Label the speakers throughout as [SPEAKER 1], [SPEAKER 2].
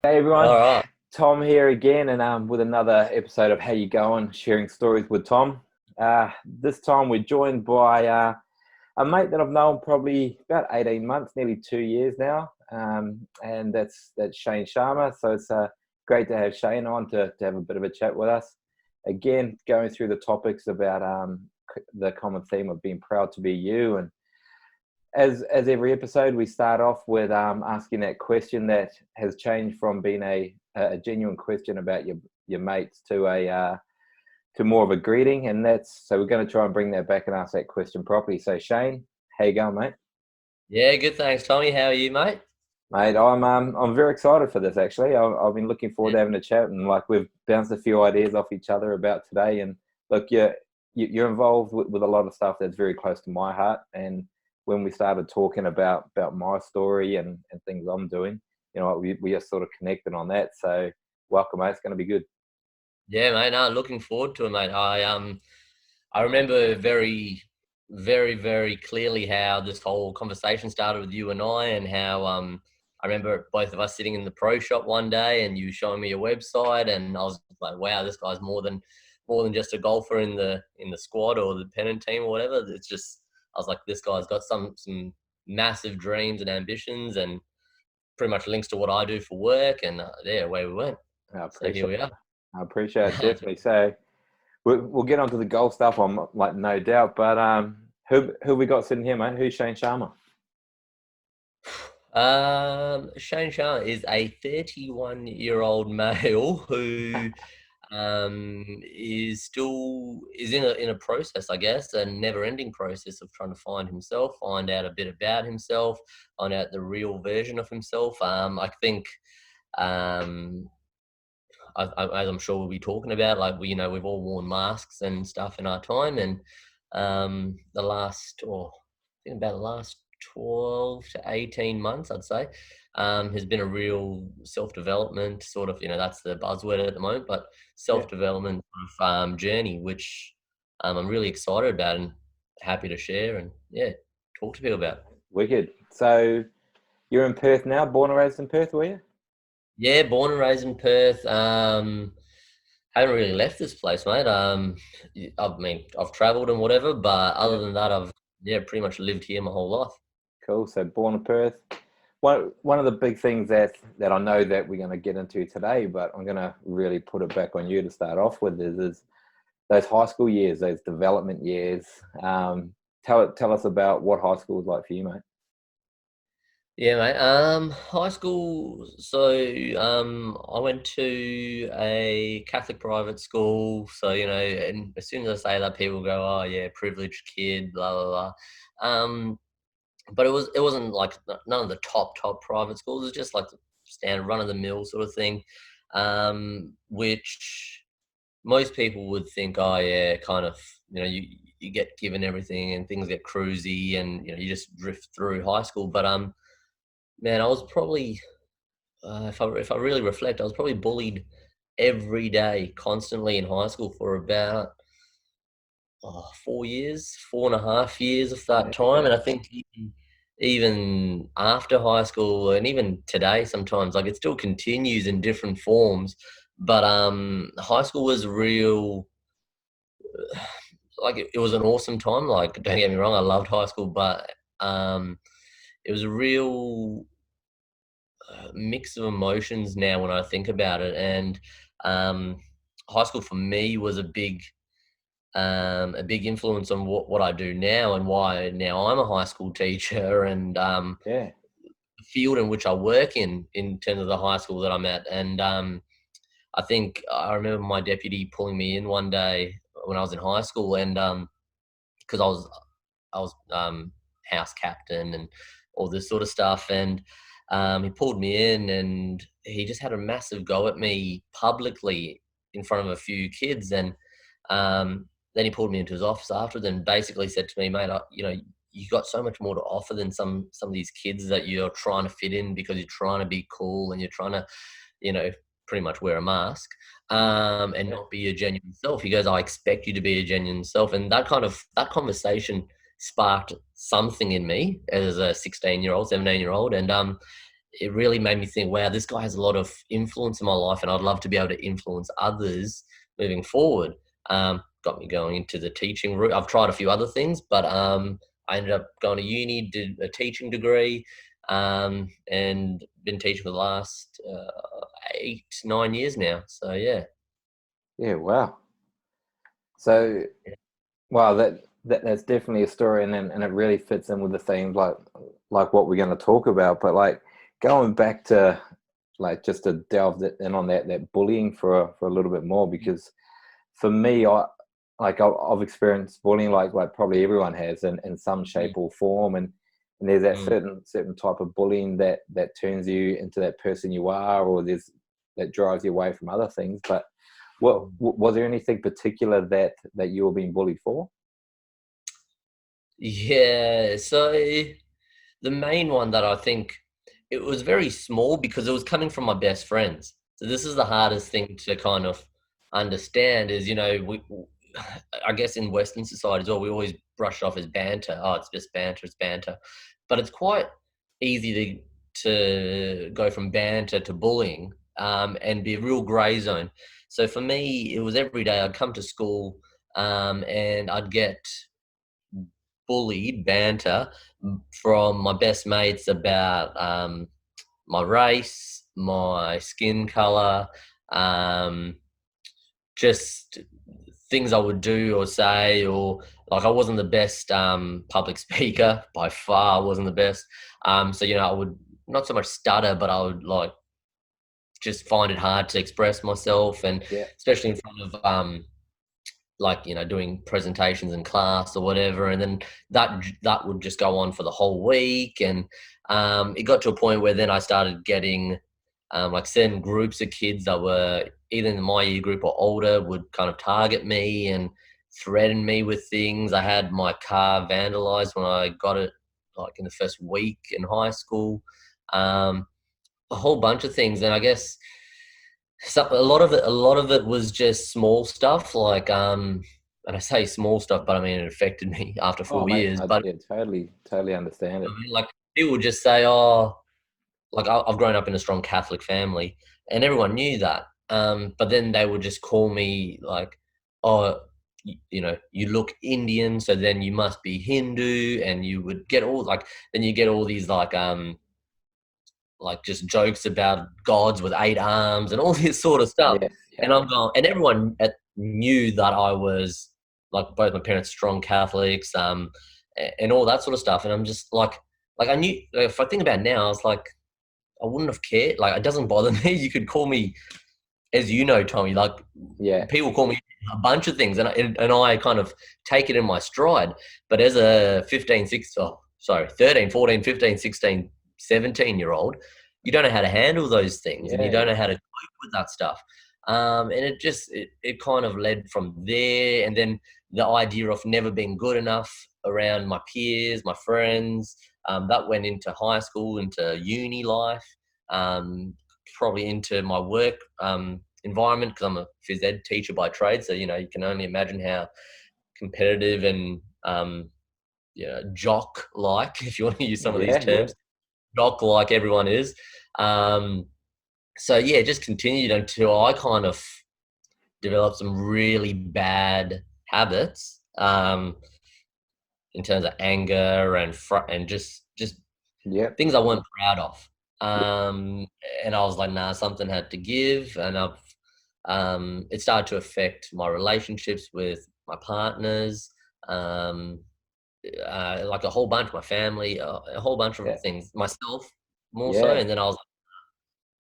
[SPEAKER 1] Hey everyone,
[SPEAKER 2] All right.
[SPEAKER 1] Tom here again, and with another episode of How You Going, sharing stories with Tom. This time we're joined by a mate that I've known probably about 18 months, nearly 2 years now, and that's Shane Sharma. So it's great to have Shane on to have a bit of a chat with us. Again, going through the topics about the common theme of being proud to be you, and as every episode, we start off with asking that question that has changed from being a genuine question about your mates to more of a greeting, and that's so we're going to try and bring that back and ask that question properly. So Shane, how you going, mate?
[SPEAKER 2] Yeah, good. Thanks, Tommy. How are you, mate?
[SPEAKER 1] Mate, I'm very excited for this. Actually, I've been looking forward
[SPEAKER 2] Yeah.
[SPEAKER 1] to having a chat, and like we've bounced a few ideas off each other about today. And look, you're involved with a lot of stuff that's very close to my heart. And when we started talking about my story and things I'm doing, we just sort of connected on that. So welcome, mate. It's going to be good.
[SPEAKER 2] Yeah, mate. No, looking forward to it, mate. I remember very clearly how this whole conversation started with you and and how I remember both of us sitting in the pro shop one day, and you showing me your website, and I was like, wow, this guy's more than just a golfer in the squad or the pennant team or whatever. It's just I was like, this guy's got some massive dreams and ambitions, and pretty much links to what I do for work, and yeah, away we went.
[SPEAKER 1] I
[SPEAKER 2] So here
[SPEAKER 1] appreciate
[SPEAKER 2] we are.
[SPEAKER 1] I appreciate it definitely. So we'll get onto the golf stuff. I'm like no doubt, but who we got sitting here, mate? Who's Shane Sharma?
[SPEAKER 2] Shane Sharma is a 31-year-old male who is in a process, I guess, a never-ending process of trying to find himself, find out a bit about himself, find out the real version of himself. I think um, as I'm sure we'll be talking about, like we've all worn masks and stuff in our time, and I think about the last 12 to 18 months, I'd say, has been a real self-development sort of, that's the buzzword at the moment, but
[SPEAKER 1] Yeah,
[SPEAKER 2] self-development sort of, journey, which I'm really excited about and happy to share and yeah, talk to people about.
[SPEAKER 1] wicked. So you're in Perth now, born and raised in Perth, were you?
[SPEAKER 2] Yeah, born and raised in Perth. Haven't really left this place, mate. I mean, I've travelled and whatever, but
[SPEAKER 1] Yeah.
[SPEAKER 2] other than that, I've pretty much lived here my whole life.
[SPEAKER 1] Cool. So born in Perth. One of the big things that I know that we're going to get into today, but I'm going to really put it back on you to start off with is those high school years, those development years. Tell us about what high school was like for you, mate.
[SPEAKER 2] Yeah, mate. High school. So, I went to a Catholic private school. So, and as soon as I say that, people go, "Oh, yeah, privileged kid," blah blah blah. But it wasn't like none of the top private schools. It was just like the standard run of the mill sort of thing, which most people would think, oh yeah, kind of, you get given everything and things get cruisy and you just drift through high school. But man, I was probably if I really reflect, I was probably bullied every day, constantly in high school for about 4 years, 4.5 years of that
[SPEAKER 1] Yeah.
[SPEAKER 2] time. And I think even after high school and even today, sometimes like it still continues in different forms. But high school was real. Like it was an awesome time. Like don't get me wrong, I loved high school, but um, it was a real mix of emotions now when I think about it. And um, high school for me was a big influence on what I do now and why now I'm a high school teacher and
[SPEAKER 1] Yeah.
[SPEAKER 2] the field in which I work in terms of the high school that I'm at. And I think I remember my deputy pulling me in one day when I was in high school, and because I was house captain and all this sort of stuff, and he pulled me in and he just had a massive go at me publicly in front of a few kids, and then he pulled me into his office afterwards and basically said to me, mate, you got so much more to offer than some of these kids that you're trying to fit in because you're trying to be cool and you're trying to, you know, pretty much wear a mask and
[SPEAKER 1] Yeah.
[SPEAKER 2] not be your genuine self. He goes, I expect you to be a genuine self. And that conversation sparked something in me as a 16-year-old, 17-year-old. And it really made me think, wow, this guy has a lot of influence in my life, and I'd love to be able to influence others moving forward. Got me going into the teaching route. I've tried a few other things, but I ended up going to uni, did a teaching degree, and been teaching for the last 8-9 years now. So yeah.
[SPEAKER 1] Yeah, wow. So, wow, that's definitely a story, and it really fits in with the themes like what we're going to talk about. But like going back to like just to delve in on that bullying for a little bit more, because for me, I've experienced bullying like probably everyone has in some shape or form, and there's that
[SPEAKER 2] Mm.
[SPEAKER 1] certain type of bullying that turns you into that person you are, or there's that drives you away from other things. But what was there anything particular that you were being bullied for?
[SPEAKER 2] Yeah, so the main one that I think, it was very small because it was coming from my best friends. So this is the hardest thing to kind of understand is, I guess in Western society as well, we always brush it off as banter. Oh, it's just banter, it's banter. But it's quite easy to go from banter to bullying, and be a real grey zone. So for me, it was every day I'd come to school, and I'd get bullied, banter from my best mates about my race, my skin color, um, just things I would do or say, or like I wasn't the best public speaker by far. I wasn't the best. So I would not so much stutter, but I would like just find it hard to express myself, and
[SPEAKER 1] Yeah,
[SPEAKER 2] especially in front of like doing presentations in class or whatever, and then that would just go on for the whole week. And it got to a point where then I started getting like certain groups of kids that were either in my year group or older would kind of target me and threaten me with things. I had my car vandalized when I got it, like in the first week in high school. um, a whole bunch of things, and I guess a lot of it was just small stuff, like and I say small stuff, but I mean it affected me after
[SPEAKER 1] oh
[SPEAKER 2] 4
[SPEAKER 1] mate,
[SPEAKER 2] years. But
[SPEAKER 1] yeah, totally understand it.
[SPEAKER 2] I mean, like people would just say, "Oh," like I've grown up in a strong Catholic family, and everyone knew that. But then they would just call me like, "Oh, you look Indian, so then you must be Hindu," and you would get all like, then you get all these like just jokes about gods with 8 arms and all this sort of stuff.
[SPEAKER 1] Yeah, yeah,
[SPEAKER 2] And I'm going, and everyone knew that I was like, both my parents strong Catholics, and all that sort of stuff. And I'm just like I knew, if I think about it now, I was like, I wouldn't have cared. Like it doesn't bother me. You could call me, as you know, Tommy. Like
[SPEAKER 1] yeah,
[SPEAKER 2] people call me a bunch of things, and I kind of take it in my stride. But as a 13, 14, 15, 16, 17-year old, you don't know how to handle those things, and you
[SPEAKER 1] yeah,
[SPEAKER 2] don't
[SPEAKER 1] yeah,
[SPEAKER 2] know how to cope with that stuff. And it kind of led from there, and then the idea of never being good enough around my peers, my friends, that went into high school, into uni life, probably into my work environment, because I'm a phys ed teacher by trade. So you can only imagine how competitive and jock like, if you want to use some of these
[SPEAKER 1] yeah, yeah,
[SPEAKER 2] terms, jock like everyone is. Um, so yeah, just continued until I kind of developed some really bad habits, in terms of anger and just
[SPEAKER 1] yeah,
[SPEAKER 2] things I weren't proud of. Um, and I was like, nah, something had to give, and it started to affect my relationships with my partners, um, like a whole bunch, my family, a whole bunch of
[SPEAKER 1] yeah,
[SPEAKER 2] things, myself more so.
[SPEAKER 1] yeah.
[SPEAKER 2] And then I was like,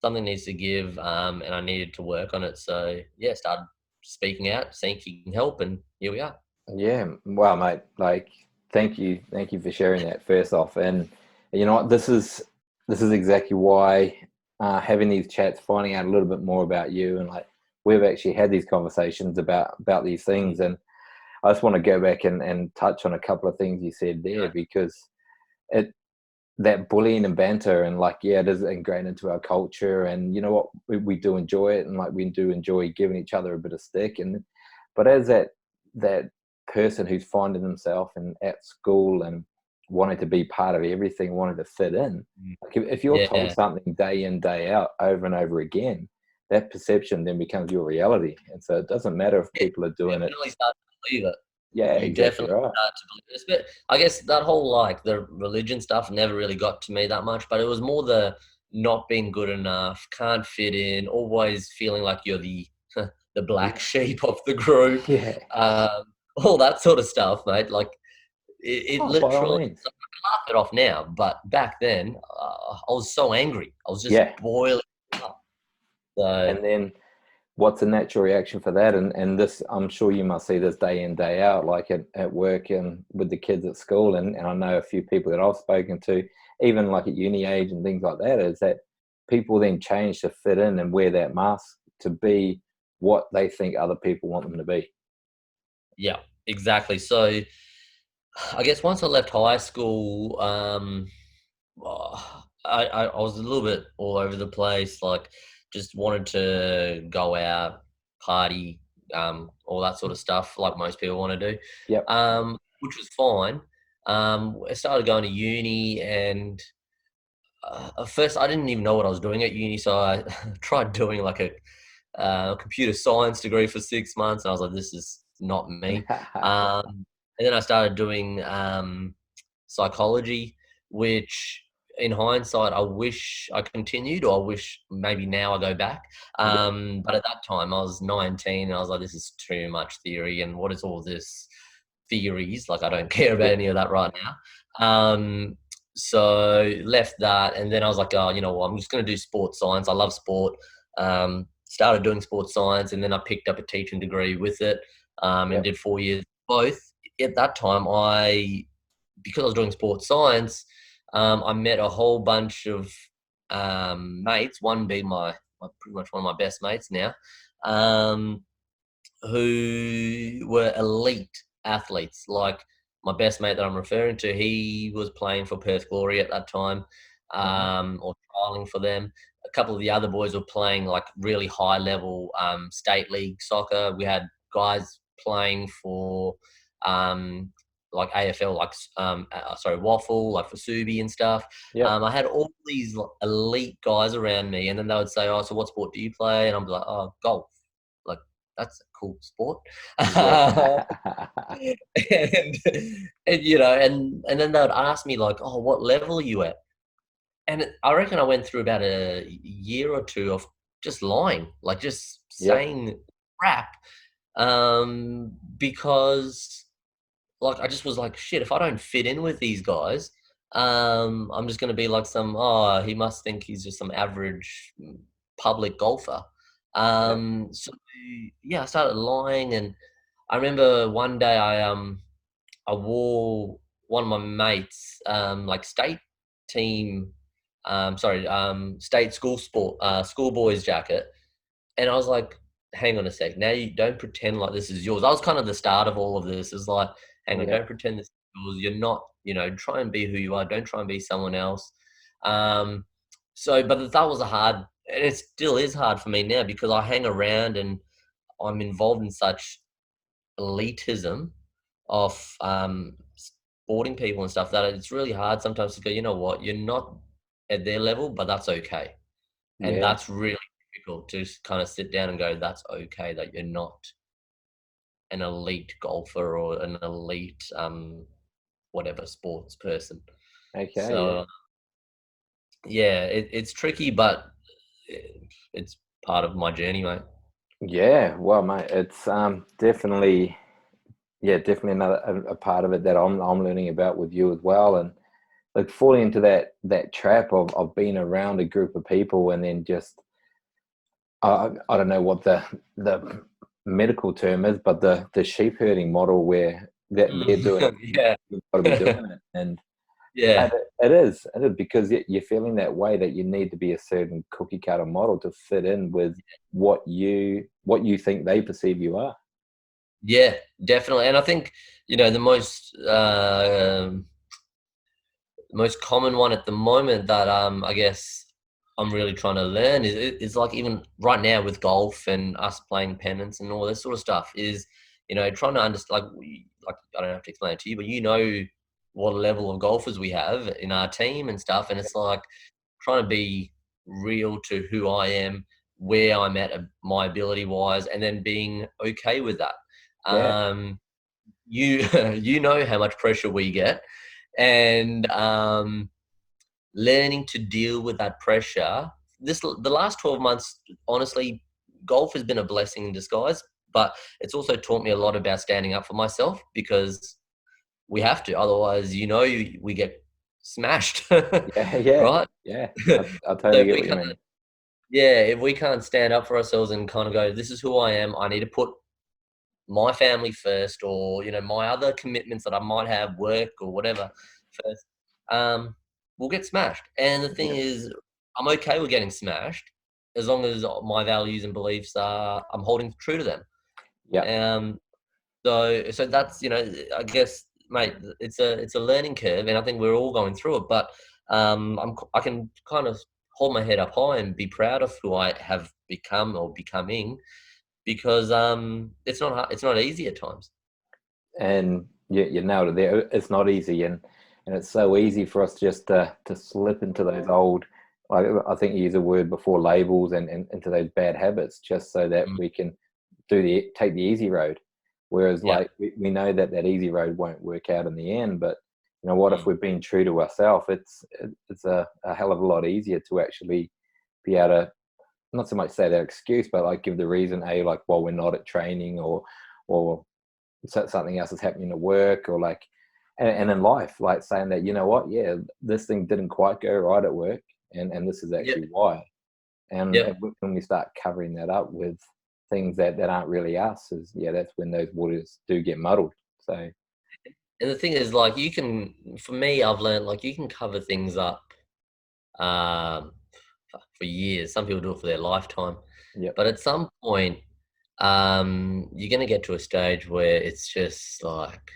[SPEAKER 2] something needs to give, and I needed to work on it. So yeah, started speaking out, seeking help, and here we are.
[SPEAKER 1] Yeah, wow, mate. Like, thank you for sharing that first off. And you know what, this is exactly why having these chats, finding out a little bit more about you, and like we've actually had these conversations about these things. And I just want to go back and touch on a couple of things you said there, because it that bullying and banter, and like, yeah, it is ingrained into our culture, and you know what, we do enjoy it, and like we do enjoy giving each other a bit of stick. And but as that person who's finding himself in at school, and wanting to be part of everything, wanting to fit in. Like if you're told
[SPEAKER 2] Yeah,
[SPEAKER 1] something day in, day out, over and over again, that perception then becomes your reality. And so it doesn't matter if
[SPEAKER 2] yeah,
[SPEAKER 1] people are doing it.
[SPEAKER 2] definitely start to believe it.
[SPEAKER 1] Yeah,
[SPEAKER 2] You
[SPEAKER 1] exactly
[SPEAKER 2] definitely
[SPEAKER 1] right.
[SPEAKER 2] start to believe this. But I guess that whole like the religion stuff never really got to me that much. But it was more the not being good enough, can't fit in, always feeling like you're the the black
[SPEAKER 1] Yeah.
[SPEAKER 2] sheep of the group,
[SPEAKER 1] Yeah.
[SPEAKER 2] all that sort of stuff, mate. Like it
[SPEAKER 1] Oh, by all
[SPEAKER 2] literally.
[SPEAKER 1] means.
[SPEAKER 2] I laugh it off now, but back then I was so angry. I was just
[SPEAKER 1] Yeah.
[SPEAKER 2] boiling up. So
[SPEAKER 1] And then what's a natural reaction for that? And this, I'm sure you must see this day in, day out, like at work and with the kids at school. And I know a few people that I've spoken to, even like at uni age and things like that, is that people then change to fit in and wear that mask to be what they think other people want them to be.
[SPEAKER 2] yeah, exactly. So I guess once I left high school, I was a little bit all over the place. Like, just wanted to go out, party, all that sort of stuff, like most people want to do,
[SPEAKER 1] Yep.
[SPEAKER 2] which was fine. I started going to uni, and at first I didn't even know what I was doing at uni, so I tried doing like a computer science degree for 6 months, and I was like, this is not me. And then I started doing psychology, which in hindsight, I wish I continued, or I wish maybe now I go back.
[SPEAKER 1] Yep.
[SPEAKER 2] But at that time, I was 19, and I was like, this is too much theory, and what is all this theories? Like, I don't care about
[SPEAKER 1] Yep.
[SPEAKER 2] any of that right now. So left that, and then I was like, oh, you know what? I'm just going to do sports science. I love sport. Started doing sports science, and then I picked up a teaching degree with it, and
[SPEAKER 1] Yep.
[SPEAKER 2] did 4 years both. At that time, because I was doing sports science, I met a whole bunch of mates. One being my pretty much one of my best mates now, um, who were elite athletes. Like my best mate that I'm referring to, he was playing for Perth Glory at that time,
[SPEAKER 1] Mhm.
[SPEAKER 2] or trialing for them. A couple of the other boys were playing like really high level state league soccer. We had guys playing for um, like AFL, like sorry, Waffle, like for Subi and stuff.
[SPEAKER 1] Yep.
[SPEAKER 2] I had all these elite guys around me, and then they would say, "Oh, so what sport do you play?" And I'm like, "Oh, golf." Like, that's a cool sport.
[SPEAKER 1] Yeah.
[SPEAKER 2] and, and then they would ask me like, "Oh, what level are you at?" And I reckon I went through about a year or two of just lying, like just
[SPEAKER 1] Yep.
[SPEAKER 2] saying crap, because like I just was like, shit, if I don't fit in with these guys, I'm just gonna be like he must think he's just some average public golfer.
[SPEAKER 1] Yep.
[SPEAKER 2] So yeah, I started lying, and I remember one day I wore one of my mates like state team, state schoolboy's jacket, and I was like, hang on a sec. Now you don't pretend like this is yours. I was kind of the start of all of this. It's like, hang on,
[SPEAKER 1] Yep.
[SPEAKER 2] don't pretend this is yours. You're not, try and be who you are. Don't try and be someone else. Um, but that was and it still is hard for me now because I hang around and I'm involved in such elitism of sporting people and stuff that it's really hard sometimes to go, you know what, you're not at their level, but that's okay. And
[SPEAKER 1] Yeah.
[SPEAKER 2] that's really difficult to kind of sit down and go, that's okay that you're not an elite golfer or an elite whatever sports person.
[SPEAKER 1] Okay. Yeah.
[SPEAKER 2] So yeah, it's tricky, but it's part of my journey, mate.
[SPEAKER 1] Yeah. Well, mate, it's definitely, yeah, definitely another a part of it that I'm learning about with you as well, and like falling into that trap of being around a group of people and then just I don't know what the medical term is, but the sheep herding model where they're doing
[SPEAKER 2] Mm. Yeah.
[SPEAKER 1] you've got to be doing it, and
[SPEAKER 2] Yeah.
[SPEAKER 1] it is because you're feeling that way that you need to be a certain cookie cutter model to fit in with what you think they perceive you are.
[SPEAKER 2] Yeah, definitely. And I think, the most common one at the moment that I guess I'm really trying to learn is like even right now with golf and us playing pennants and all this sort of stuff is trying to understand like I don't have to explain it to you, but what level of golfers we have in our team and stuff. And it's like trying to be real to who I am, where I'm at my ability wise, and then being okay with that.
[SPEAKER 1] Yeah.
[SPEAKER 2] You you know how much pressure we get, and learning to deal with that pressure. The last 12 months, honestly, golf has been a blessing in disguise, but it's also taught me a lot about standing up for myself, because we have to, otherwise, we get smashed.
[SPEAKER 1] Yeah. Yeah.
[SPEAKER 2] Right?
[SPEAKER 1] Yeah.
[SPEAKER 2] So
[SPEAKER 1] I totally get
[SPEAKER 2] if we
[SPEAKER 1] what you
[SPEAKER 2] can't,
[SPEAKER 1] mean.
[SPEAKER 2] yeah, if we can't stand up for ourselves and kind of go, this is who I am, I need to put my family first, or my other commitments that I might have, work or whatever, first, we'll get smashed. And the thing
[SPEAKER 1] Yeah.
[SPEAKER 2] is, I'm okay with getting smashed as long as my values and beliefs I'm holding true to them.
[SPEAKER 1] Yeah.
[SPEAKER 2] So that's, I guess, mate, it's a learning curve, and I think we're all going through it. But I can kind of hold my head up high and be proud of who I have become or becoming, because it's not easy at times.
[SPEAKER 1] And you nailed it there. It's not easy, and it's so easy for us just to slip into those old, I think you used a word before, labels, and into those bad habits, just so that
[SPEAKER 2] Mm,
[SPEAKER 1] we can take the easy road. Whereas,
[SPEAKER 2] yeah.
[SPEAKER 1] like, we know that that easy road won't work out in the end, but what if
[SPEAKER 2] Mm,
[SPEAKER 1] we've been true to ourselves? It's a hell of a lot easier to actually be able to, not so much say that excuse, but like give the reason, like, well, we're not at training, or something else is happening at work, or like, and in life, like saying that, what, yeah, this thing didn't quite go right at work, and this is
[SPEAKER 2] yep.
[SPEAKER 1] actually why. And
[SPEAKER 2] Yep.
[SPEAKER 1] when we start covering that up with things that aren't really us, is, yeah, that's when those waters do get muddled. So
[SPEAKER 2] And the thing is, like, for me, I've learned, like, you can cover things up um, for years. Some people do it for their lifetime,
[SPEAKER 1] yep.
[SPEAKER 2] but at some point, you're gonna get to a stage where it's just like,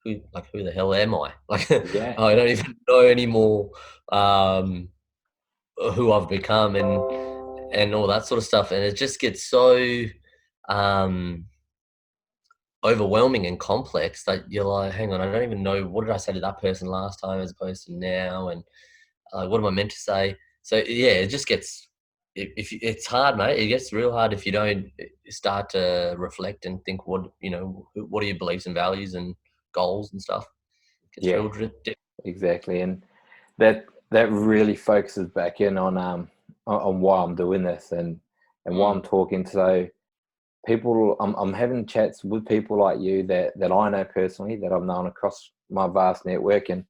[SPEAKER 2] who the hell am I? Like,
[SPEAKER 1] Yeah.
[SPEAKER 2] I don't even know anymore um, who I've become, and all that sort of stuff, and it just gets so um, overwhelming and complex that you're like, hang on, I don't even know, what did I say to that person last time as opposed to now, and what am I meant to say? So yeah, it just gets, it's hard, mate. It gets real hard if you don't start to reflect and think, what are your beliefs and values and goals and stuff. It gets
[SPEAKER 1] Yeah,
[SPEAKER 2] real
[SPEAKER 1] exactly. And that really focuses back in on why I'm doing this, and why I'm
[SPEAKER 2] Mm,
[SPEAKER 1] talking. So people, I'm having chats with people like you that I know personally, that I've known across my vast network. And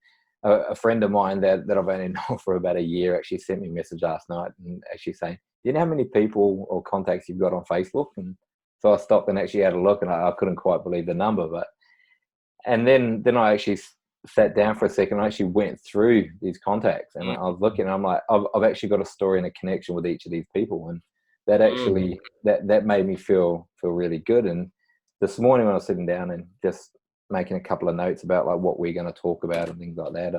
[SPEAKER 1] a friend of mine that I've only known for about a year actually sent me a message last night, and actually saying, do you know how many people or contacts you've got on Facebook? And so I stopped and actually had a look, and I couldn't quite believe the number. But and then I actually sat down for a second. I actually went through these contacts, and
[SPEAKER 2] mm,
[SPEAKER 1] I was looking, and I'm like, I've actually got a story and a connection with each of these people. And that
[SPEAKER 2] mm,
[SPEAKER 1] actually, that made me feel really good. And this morning when I was sitting down and just making a couple of notes about like what we're going to talk about and things like that,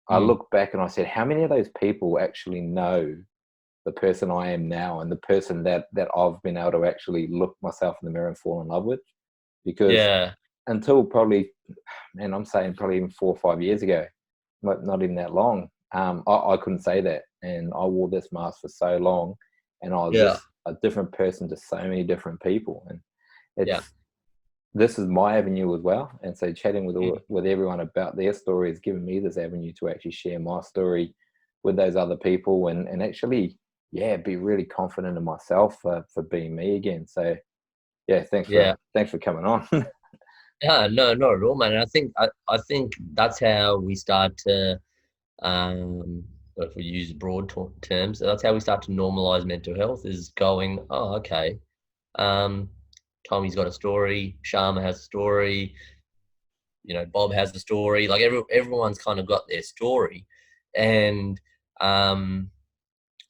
[SPEAKER 1] I
[SPEAKER 2] mm.
[SPEAKER 1] looked back and I said, how many of those people actually know the person I am now, and the person that I've been able to actually look myself in the mirror and fall in love with? Because
[SPEAKER 2] Yeah,
[SPEAKER 1] until probably, and I'm saying probably even 4 or 5 years ago, not even that long, I couldn't say that. And I wore this mask for so long, and I was
[SPEAKER 2] yeah,
[SPEAKER 1] just a different person to so many different people. And
[SPEAKER 2] yeah.
[SPEAKER 1] it's this is my avenue as well. And so chatting
[SPEAKER 2] Mm.
[SPEAKER 1] with everyone about their story has given me this avenue to actually share my story with those other people, and actually, yeah, be really confident in myself for being me again. So yeah,
[SPEAKER 2] Yeah.
[SPEAKER 1] thanks for coming on.
[SPEAKER 2] Yeah, no, not at all, man. And I think that's how we start to, um, if we use broad terms, that's how we start to normalize mental health. Is going, oh, okay, um, Tommy's got a story, Sharma has a story, Bob has a story. Like, everyone's kind of got their story, and um,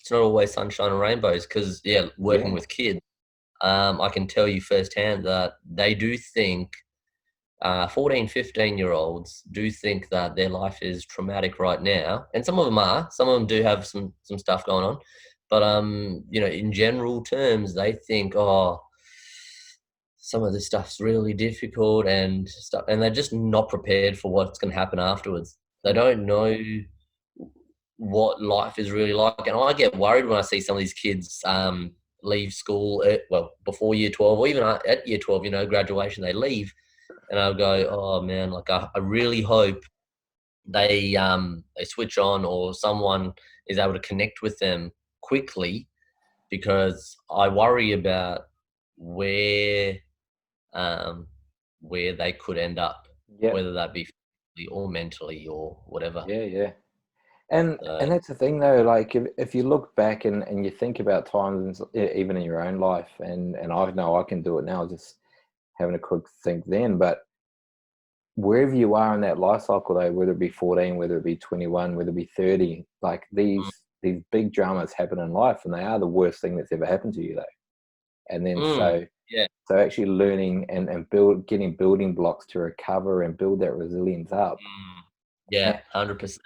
[SPEAKER 2] it's not always sunshine and rainbows. Because, yeah, working
[SPEAKER 1] Yeah.
[SPEAKER 2] with kids, I can tell you firsthand that they do think 14, 15-year-olds do think that their life is traumatic right now. And some of them are. Some of them do have some stuff going on. But, in general terms, they think, oh, some of this stuff's really difficult and stuff, and they're just not prepared for what's going to happen afterwards. They don't know what life is really like, and I get worried when I see some of these kids leave school before year 12, or even at year 12, graduation, they leave, and I'll go, oh man, like I really hope they switch on, or someone is able to connect with them quickly, because I worry about where um, where they could end up,
[SPEAKER 1] Yeah,
[SPEAKER 2] whether that be physically or mentally or whatever.
[SPEAKER 1] yeah. And
[SPEAKER 2] So,
[SPEAKER 1] and that's the thing though, like if you look back and you think about times even in your own life, and I know I can do it now, just having a quick think then, but wherever you are in that life cycle though, whether it be 14, whether it be 21, whether it be 30, like these big dramas happen in life, and they are the worst thing that's ever happened to you though. And then
[SPEAKER 2] yeah,
[SPEAKER 1] so actually learning and getting building blocks to recover and build that resilience up.
[SPEAKER 2] yeah,
[SPEAKER 1] and,
[SPEAKER 2] 100%.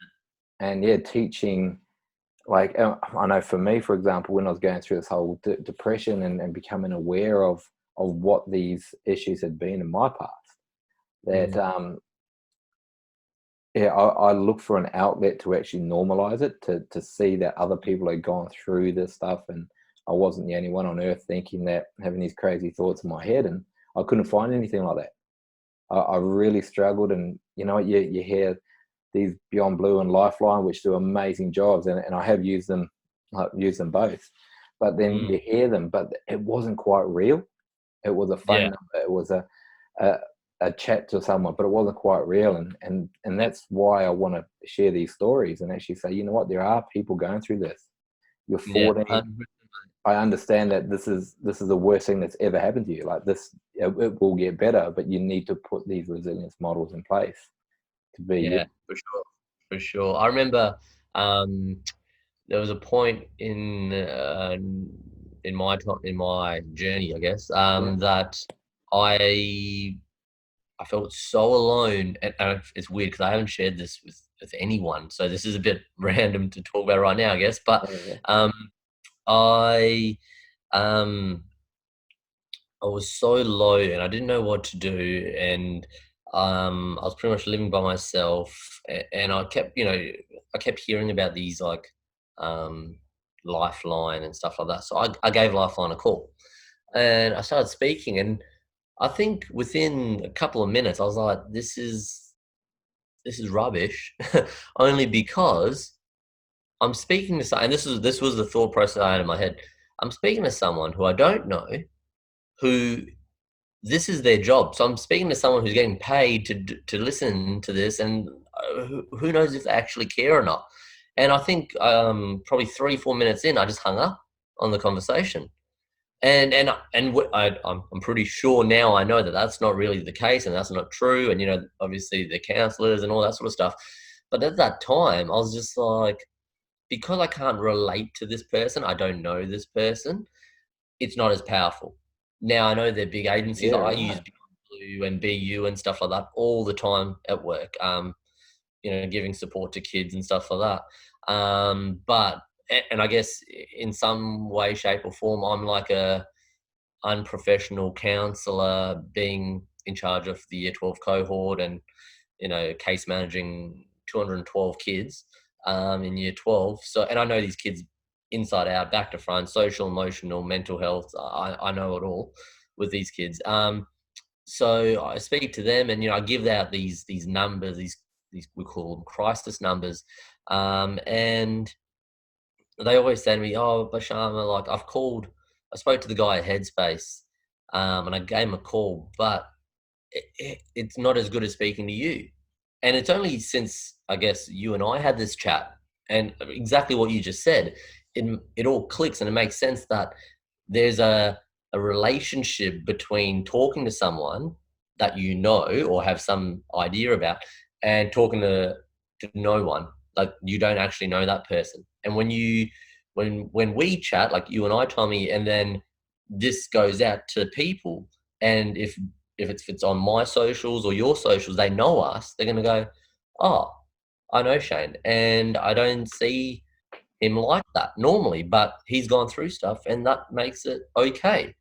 [SPEAKER 1] and yeah, teaching, like I know for me, for example, when I was going through this whole depression and becoming aware of what these issues had been in my past, that yeah, I look for an outlet to actually normalize it, to see that other people had gone through this stuff, and I wasn't the only one on earth thinking that, having these crazy thoughts in my head, and I couldn't find anything like that. I really struggled, and you know, you hear these Beyond Blue and Lifeline, which do amazing jobs, and I have used them, I've used them both, but then
[SPEAKER 2] Mm,
[SPEAKER 1] you hear them, but it wasn't quite real. It was a phone
[SPEAKER 2] yeah,
[SPEAKER 1] number. It was a a chat to someone, but it wasn't quite real. And that's why I want to share these stories and actually say, you know what, there are people going through this. You're
[SPEAKER 2] yeah,
[SPEAKER 1] 14. I understand that this is the worst thing that's ever happened to you. Like this, it will get better, but you need to put these resilience models in place to be you.
[SPEAKER 2] yeah, for sure, for sure. I remember um, there was a point in my journey, I guess,
[SPEAKER 1] Yeah.
[SPEAKER 2] that I I felt so alone, and it's weird because I haven't shared this with anyone, so this is a bit random to talk about right now, I guess. But
[SPEAKER 1] Yeah.
[SPEAKER 2] um, I um, I was so low, and I didn't know what to do, and I was pretty much living by myself, and I kept hearing about these like um, Lifeline and stuff like that. So I gave Lifeline a call, and I started speaking, and I think within a couple of minutes, I was like, this is rubbish, only because I'm speaking to someone, and this was the thought process I had in my head. I'm speaking to someone who I don't know, who this is their job. So I'm speaking to someone who's getting paid to listen to this, and who knows if they actually care or not. And I think probably 3 4 minutes in, I just hung up on the conversation. I'm pretty sure now I know that that's not really the case, and that's not true. And obviously the counselors and all that sort of stuff. But at that time, I was just like, because I can't relate to this person, I don't know this person, it's not as powerful. Now I know they're big agencies.
[SPEAKER 1] Yeah.
[SPEAKER 2] I use
[SPEAKER 1] Right.
[SPEAKER 2] Blue and BU and stuff like that all the time at work. Giving support to kids and stuff like that. But and I guess in some way, shape, or form, I'm like a unprofessional counselor, being in charge of the year 12 cohort, and case managing 212 kids in year 12. So, and I know these kids inside out, back to front, social, emotional, mental health. I know it all with these kids. So I speak to them, and I give out these numbers, these we call them crisis numbers, and they always say to me, "Oh, Bashama, like I spoke to the guy at Headspace, and I gave him a call, but it's not as good as speaking to you." And it's only since, I guess, you and I had this chat, and exactly what you just said, it all clicks, and it makes sense that there's a relationship between talking to someone that you know or have some idea about, and talking to no one, like you don't actually know that person. And when we chat, like you and I, Tommy, and then this goes out to people, and if it's on my socials or your socials, they know us, they're going to go, oh, I know Shane, and I don't see him like that normally, but he's gone through stuff, and that makes it okay.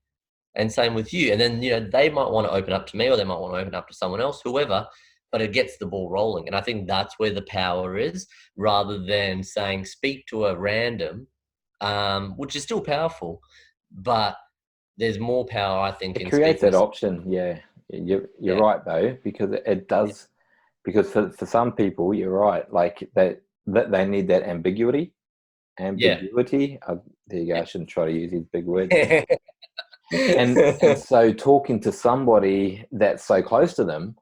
[SPEAKER 2] And same with you. And then, they might want to open up to me, or they might want to open up to someone else, whoever, but it gets the ball rolling. And I think that's where the power is, rather than saying, speak to a random, which is still powerful, but there's more power, I think,
[SPEAKER 1] It
[SPEAKER 2] in
[SPEAKER 1] creates
[SPEAKER 2] speaking
[SPEAKER 1] that
[SPEAKER 2] to.
[SPEAKER 1] option. Yeah, you're
[SPEAKER 2] Yeah.
[SPEAKER 1] right though, because it does. Because for some people, you're right. Like that they need that ambiguity.
[SPEAKER 2] Yeah.
[SPEAKER 1] Ambiguity. There you go. I shouldn't try to use these big words.
[SPEAKER 2] Yeah.
[SPEAKER 1] And so talking to somebody that's so close to them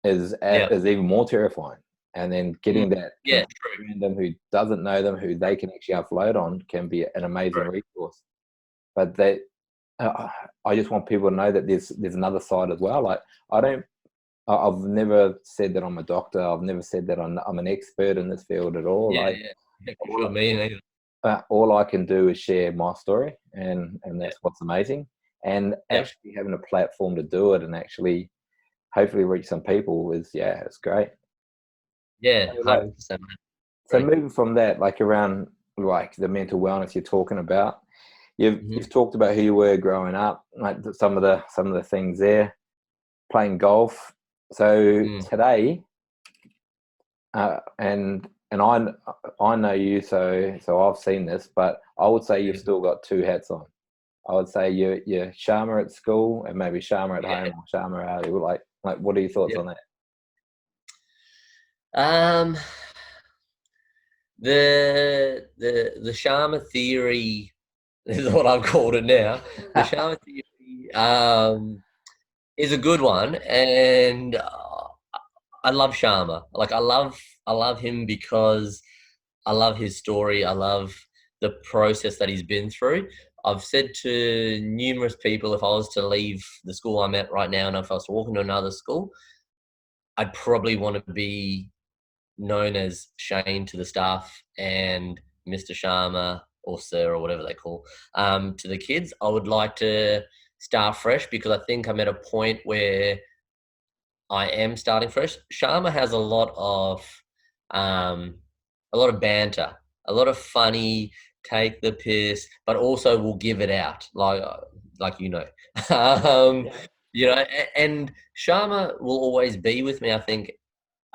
[SPEAKER 2] Yeah.
[SPEAKER 1] is even more terrifying. And then getting that
[SPEAKER 2] Yeah.
[SPEAKER 1] complete random who doesn't know them, who they can actually upload on, can be an amazing
[SPEAKER 2] True.
[SPEAKER 1] resource. But I just want people to know that there's another side as well. Like I've never said that I'm a doctor. I've never said that I'm an expert in this field at all.
[SPEAKER 2] Yeah.
[SPEAKER 1] Like
[SPEAKER 2] Yeah. For sure. Me neither.
[SPEAKER 1] all I can do is share my story, and
[SPEAKER 2] Yeah.
[SPEAKER 1] that's what's amazing. And
[SPEAKER 2] Yeah.
[SPEAKER 1] actually having a platform to do it, and actually hopefully reach some people it's great.
[SPEAKER 2] Yeah.
[SPEAKER 1] So, like,
[SPEAKER 2] 100%.
[SPEAKER 1] so
[SPEAKER 2] Right.
[SPEAKER 1] moving from that, like around like the mental wellness you're talking about, you've talked about who you were growing up, like some of the things there, playing golf. So
[SPEAKER 2] Mm.
[SPEAKER 1] today, and I know you, so I've seen this, but I would say you've still got two hats on. I would say you're Sharma at school and maybe Sharma at
[SPEAKER 2] Yeah.
[SPEAKER 1] home or Sharma out. Like, what are your thoughts
[SPEAKER 2] Yeah.
[SPEAKER 1] on that?
[SPEAKER 2] Um, the Sharma theory is what I've called it now. The Sharma theory is a good one, and I love Sharma. Like I love him because I love his story. I love the process that he's been through. I've said to numerous people, if I was to leave the school I'm at right now, and if I was to walk into another school, I'd probably want to be known as Shane to the staff and Mr. Sharma or Sir or whatever they call to the kids. I would like to start fresh because I think I'm at a point where I am starting fresh. Sharma has um, a lot of banter, a lot of funny, take the piss, but also will give it out, like um,
[SPEAKER 1] Yeah.
[SPEAKER 2] and Sharma will always be with me. I think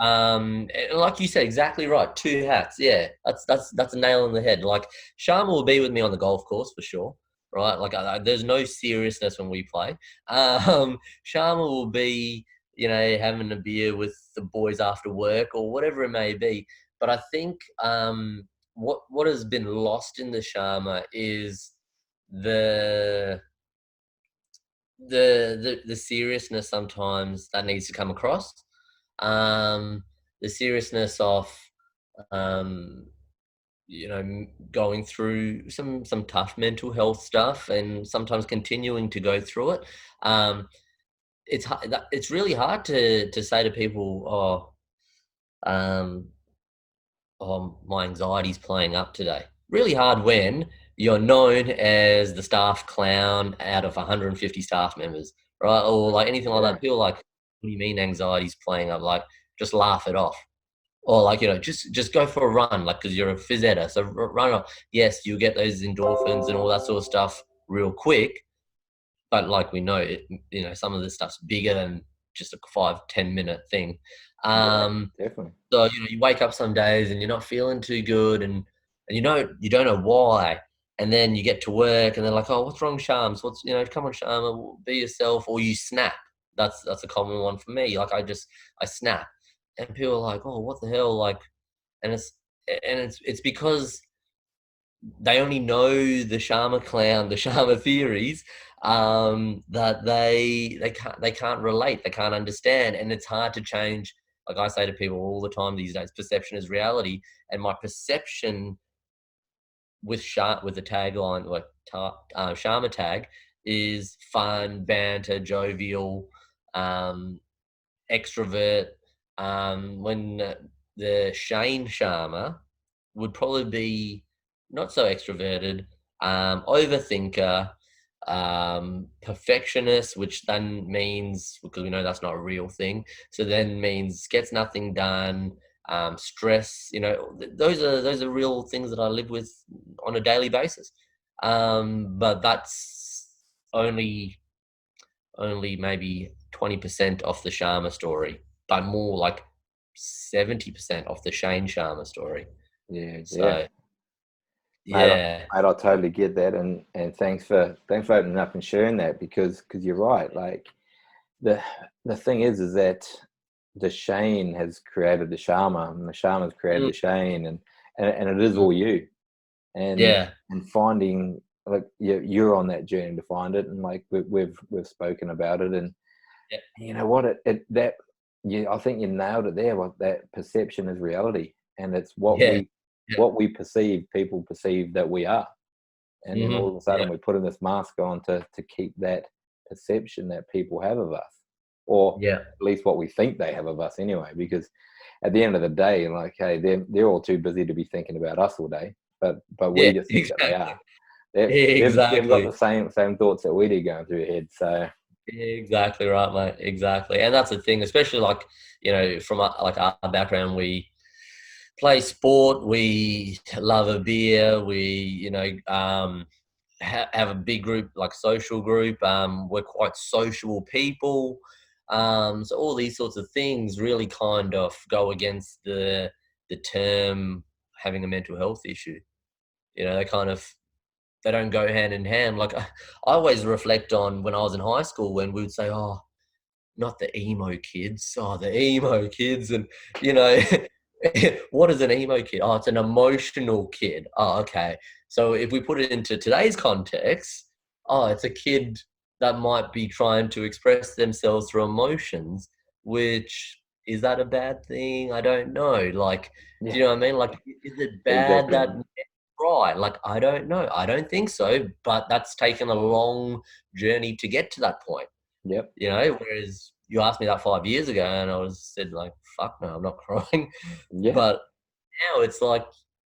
[SPEAKER 2] and like you said, exactly right. Two hats. Yeah, that's a nail on the head. Like Sharma will be with me on the golf course for sure. Right. Like there's no seriousness when we play. Sharma will be, having a beer with the boys after work or whatever it may be. But I think what has been lost in the Sharma is the the seriousness sometimes that needs to come across. The seriousness of um, going through some tough mental health stuff and sometimes continuing to go through it. It's really hard to say to people, um, my anxiety's playing up today. Really hard when you're known as the staff clown out of 150 staff members, right? Or like anything like
[SPEAKER 1] Yeah.
[SPEAKER 2] that. People are like, what do you mean anxiety's playing up? Like, just laugh it off. Or like, just go for a run, like, because you're a phys editor. So run off. Yes, you get those endorphins and all that sort of stuff real quick. But like we know, some of this stuff's bigger than just a 5-10 minute thing.
[SPEAKER 1] Yeah,
[SPEAKER 2] Um,
[SPEAKER 1] definitely.
[SPEAKER 2] so you wake up some days and you're not feeling too good, and you don't know why, and then you get to work and they're like, oh, what's wrong, Shams? Come on, Sham, be yourself, or you snap. That's a common one for me. Like I snap, and people are like, oh, what the hell, like, and it's because they only know the Sharma clown, the Sharma theories, that they can't relate, they can't understand, and it's hard to change. Like I say to people all the time these days, perception is reality, and my perception with the tagline, like Sharma tag, is fun, banter, jovial, um, extrovert. When the Shane Sharma would probably be not so extroverted, overthinker, perfectionist, which then means, because we know that's not a real thing, so then means gets nothing done, stress. Those are real things that I live with on a daily basis. But that's only only maybe 20% off the Sharma story, but more like 70% off the Shane Sharma story.
[SPEAKER 1] Yeah, yeah.
[SPEAKER 2] So
[SPEAKER 1] Mate,
[SPEAKER 2] yeah,
[SPEAKER 1] I totally get that, and thanks for opening up and sharing that, because you're right. Like, the thing is that the Shane has created the Sharma, and the Sharma's created
[SPEAKER 2] mm,
[SPEAKER 1] the Shane, and it is
[SPEAKER 2] mm,
[SPEAKER 1] all you. and
[SPEAKER 2] yeah,
[SPEAKER 1] and finding, like, you're on that journey to find it, and like we've spoken about it, and
[SPEAKER 2] yeah,
[SPEAKER 1] you know what, it that you I think you nailed it there. What that perception is reality, and it's
[SPEAKER 2] yeah, yeah,
[SPEAKER 1] what we perceive, people perceive that we are, and then all of a
[SPEAKER 2] yeah,
[SPEAKER 1] sudden we're putting this mask on to keep that perception that people have of us, or
[SPEAKER 2] yeah,
[SPEAKER 1] at least what we think they have of us anyway. Because at the end of the day, like, hey, they're all too busy to be thinking about us all day, but
[SPEAKER 2] yeah,
[SPEAKER 1] we just think that they
[SPEAKER 2] exactly,
[SPEAKER 1] are. They've got
[SPEAKER 2] exactly.
[SPEAKER 1] the same thoughts that we do going through your head. So
[SPEAKER 2] Exactly right, mate. Exactly, and that's the thing, especially like from like our background, we play sport, we love a beer, we have a big group, like social group. We're quite sociable people, so all these sorts of things really kind of go against the term having a mental health issue. They kind of they don't go hand in hand. Like I always reflect on when I was in high school when we would say, "Oh, not the emo kids. Oh, the emo kids." And, you know, what is an emo kid? Oh, it's an emotional kid. Oh, okay. So if we put it into today's context, oh, it's a kid that might be trying to express themselves through emotions, which is that a bad thing? I don't know. Like, do
[SPEAKER 1] yeah,
[SPEAKER 2] you know what I mean? Like, is it bad
[SPEAKER 1] exactly.
[SPEAKER 2] that right? Like, I don't know. I don't think so, but that's taken a long journey to get to that point.
[SPEAKER 1] Yep.
[SPEAKER 2] Whereas you asked me that 5 years ago and I was said like, "Fuck no, I'm not crying."
[SPEAKER 1] Yeah.
[SPEAKER 2] But now it's like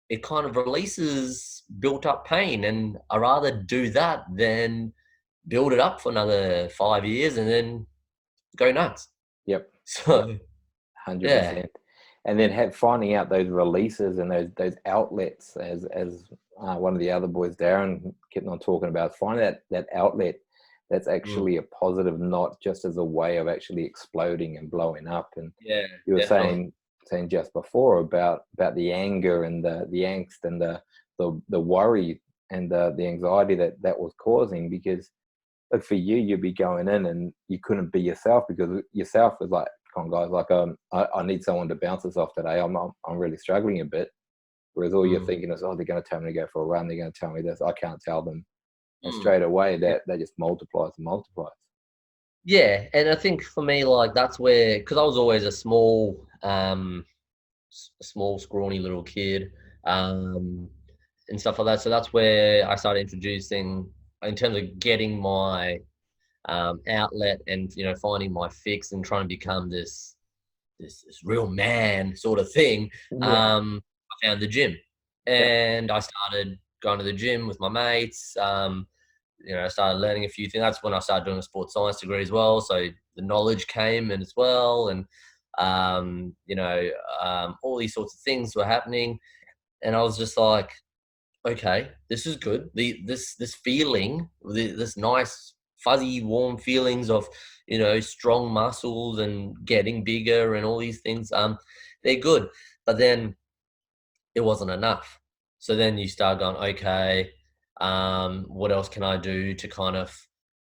[SPEAKER 2] it kind of releases built up pain, and I rather do that than build it up for another 5 years and then go nuts.
[SPEAKER 1] Yep. Yep.
[SPEAKER 2] So, yeah.
[SPEAKER 1] 100%. And then finding out those releases and those outlets, as one of the other boys, Darren, kept on talking about, finding that outlet that's
[SPEAKER 2] Mm.
[SPEAKER 1] actually a positive, not just as a way of actually exploding and blowing up. And
[SPEAKER 2] Yeah,
[SPEAKER 1] you were
[SPEAKER 2] definitely.
[SPEAKER 1] saying just before about the anger and the angst and the worry and the anxiety that was causing. Because, like, for you, you'd be going in and you couldn't be yourself, because yourself was like, come on, guys, like, I need someone to bounce this off today. I'm really struggling a bit. Whereas all you're
[SPEAKER 2] Mm.
[SPEAKER 1] thinking is, oh, they're going to tell me to go for a run. They're going to tell me this. I can't tell them. And
[SPEAKER 2] Mm.
[SPEAKER 1] straight away,
[SPEAKER 2] Yeah.
[SPEAKER 1] that just multiplies and multiplies.
[SPEAKER 2] Yeah, and I think for me, like, that's where, because I was always a small, scrawny little kid, um, and stuff like that. So that's where I started introducing, in terms of getting my outlet and finding my fix and trying to become this real man sort of thing.
[SPEAKER 1] Yeah.
[SPEAKER 2] I found the gym,
[SPEAKER 1] Yep.
[SPEAKER 2] and I started going to the gym with my mates. I started learning a few things. That's when I started doing a sports science degree as well. So the knowledge came in as well, and all these sorts of things were happening, and I was just like, okay, this is good. This feeling, this nice fuzzy warm feelings of strong muscles and getting bigger and all these things. They're good, but then it wasn't enough. So then you start going, okay, what else can I do to kind of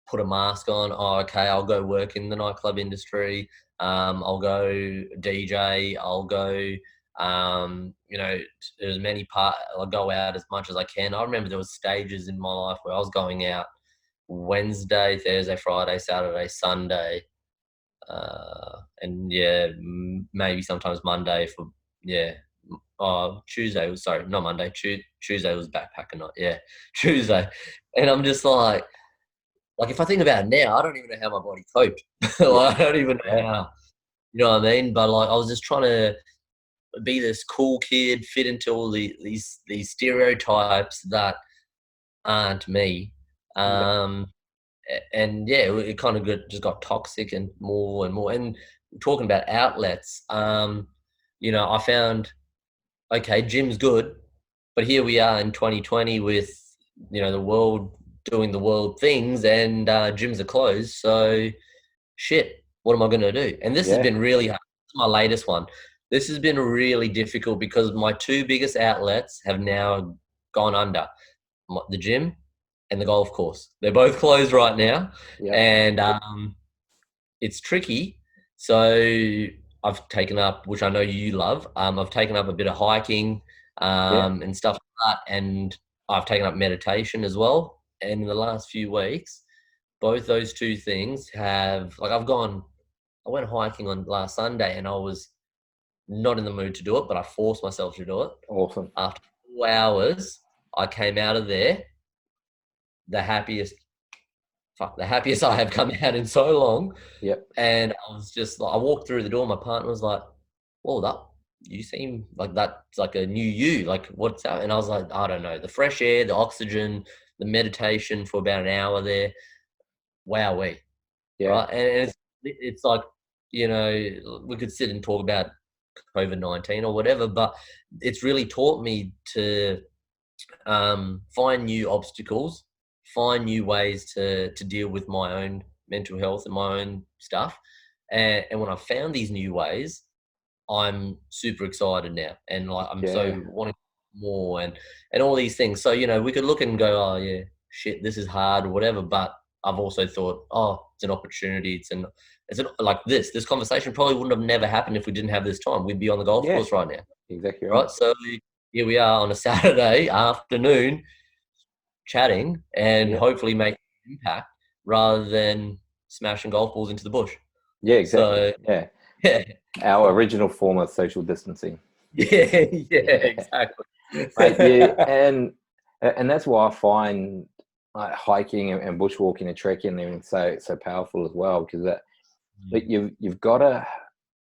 [SPEAKER 2] put a mask on? Oh, okay, I'll go work in the nightclub industry. I'll go DJ. I'll go, as many I'll go out as much as I can. I remember there was stages in my life where I was going out Wednesday, Thursday, Friday, Saturday, Sunday, and yeah, maybe sometimes Monday for yeah. Tuesday was, sorry, not Monday. Tuesday was backpacker night. Yeah, Tuesday, and I'm just like if I think about it now, I don't even know how my body coped.
[SPEAKER 1] Yeah.
[SPEAKER 2] Like, I don't even know
[SPEAKER 1] Yeah.
[SPEAKER 2] how. You know what I mean? But like I was just trying to be this cool kid, fit into all these stereotypes that aren't me.
[SPEAKER 1] Yep.
[SPEAKER 2] Um, and yeah, it kind of just got toxic and more and more. And talking about outlets, I found, okay, gym's good, but here we are in 2020 with the world doing the world things, and gyms are closed. So shit, what am I going to do? And this has
[SPEAKER 1] Yeah.
[SPEAKER 2] been really hard. This is my latest one. This has been really difficult because my two biggest outlets have now gone under, the gym and the golf course. They're both closed right now,
[SPEAKER 1] Yeah.
[SPEAKER 2] and it's tricky. So I've taken up, which I know you love, I've taken up a bit of hiking
[SPEAKER 1] Yeah.
[SPEAKER 2] and stuff like that, and I've taken up meditation as well. And in the last few weeks, both those two things have, like, I went hiking on last Sunday and I was not in the mood to do it, but I forced myself to do it.
[SPEAKER 1] Awesome.
[SPEAKER 2] After 4 hours, I came out of there the happiest, the happiest I have come out in so long.
[SPEAKER 1] Yep.
[SPEAKER 2] And I was just like, I walked through the door, my partner was like, whoa, you seem like that's like a new you. Like, what's that? And I was like, I don't know. The fresh air, the oxygen, the meditation for about an hour there. Wowee.
[SPEAKER 1] Yeah.
[SPEAKER 2] Right. And it's like, you know, we could sit and talk about COVID-19 or whatever, but it's really taught me to find new obstacles, find new ways to deal with my own mental health and my own stuff. And when I found these new ways, I'm super excited now, and like I'm so wanting more and all these things. So, you know, we could look and go, oh yeah, shit, this is hard or whatever. But I've also thought, oh, it's an opportunity. It's an, like this conversation probably wouldn't have never happened if we didn't have this time. We'd be on the golf course right now,
[SPEAKER 1] Exactly right.
[SPEAKER 2] right? So here we are on a Saturday afternoon chatting and hopefully making an impact rather than smashing golf balls into the bush.
[SPEAKER 1] Yeah, exactly.
[SPEAKER 2] So,
[SPEAKER 1] yeah. Our original form of social distancing.
[SPEAKER 2] Yeah, exactly.
[SPEAKER 1] Right, yeah, and that's why I find like hiking and bushwalking and trekking and everything so powerful as well, because that you've got to.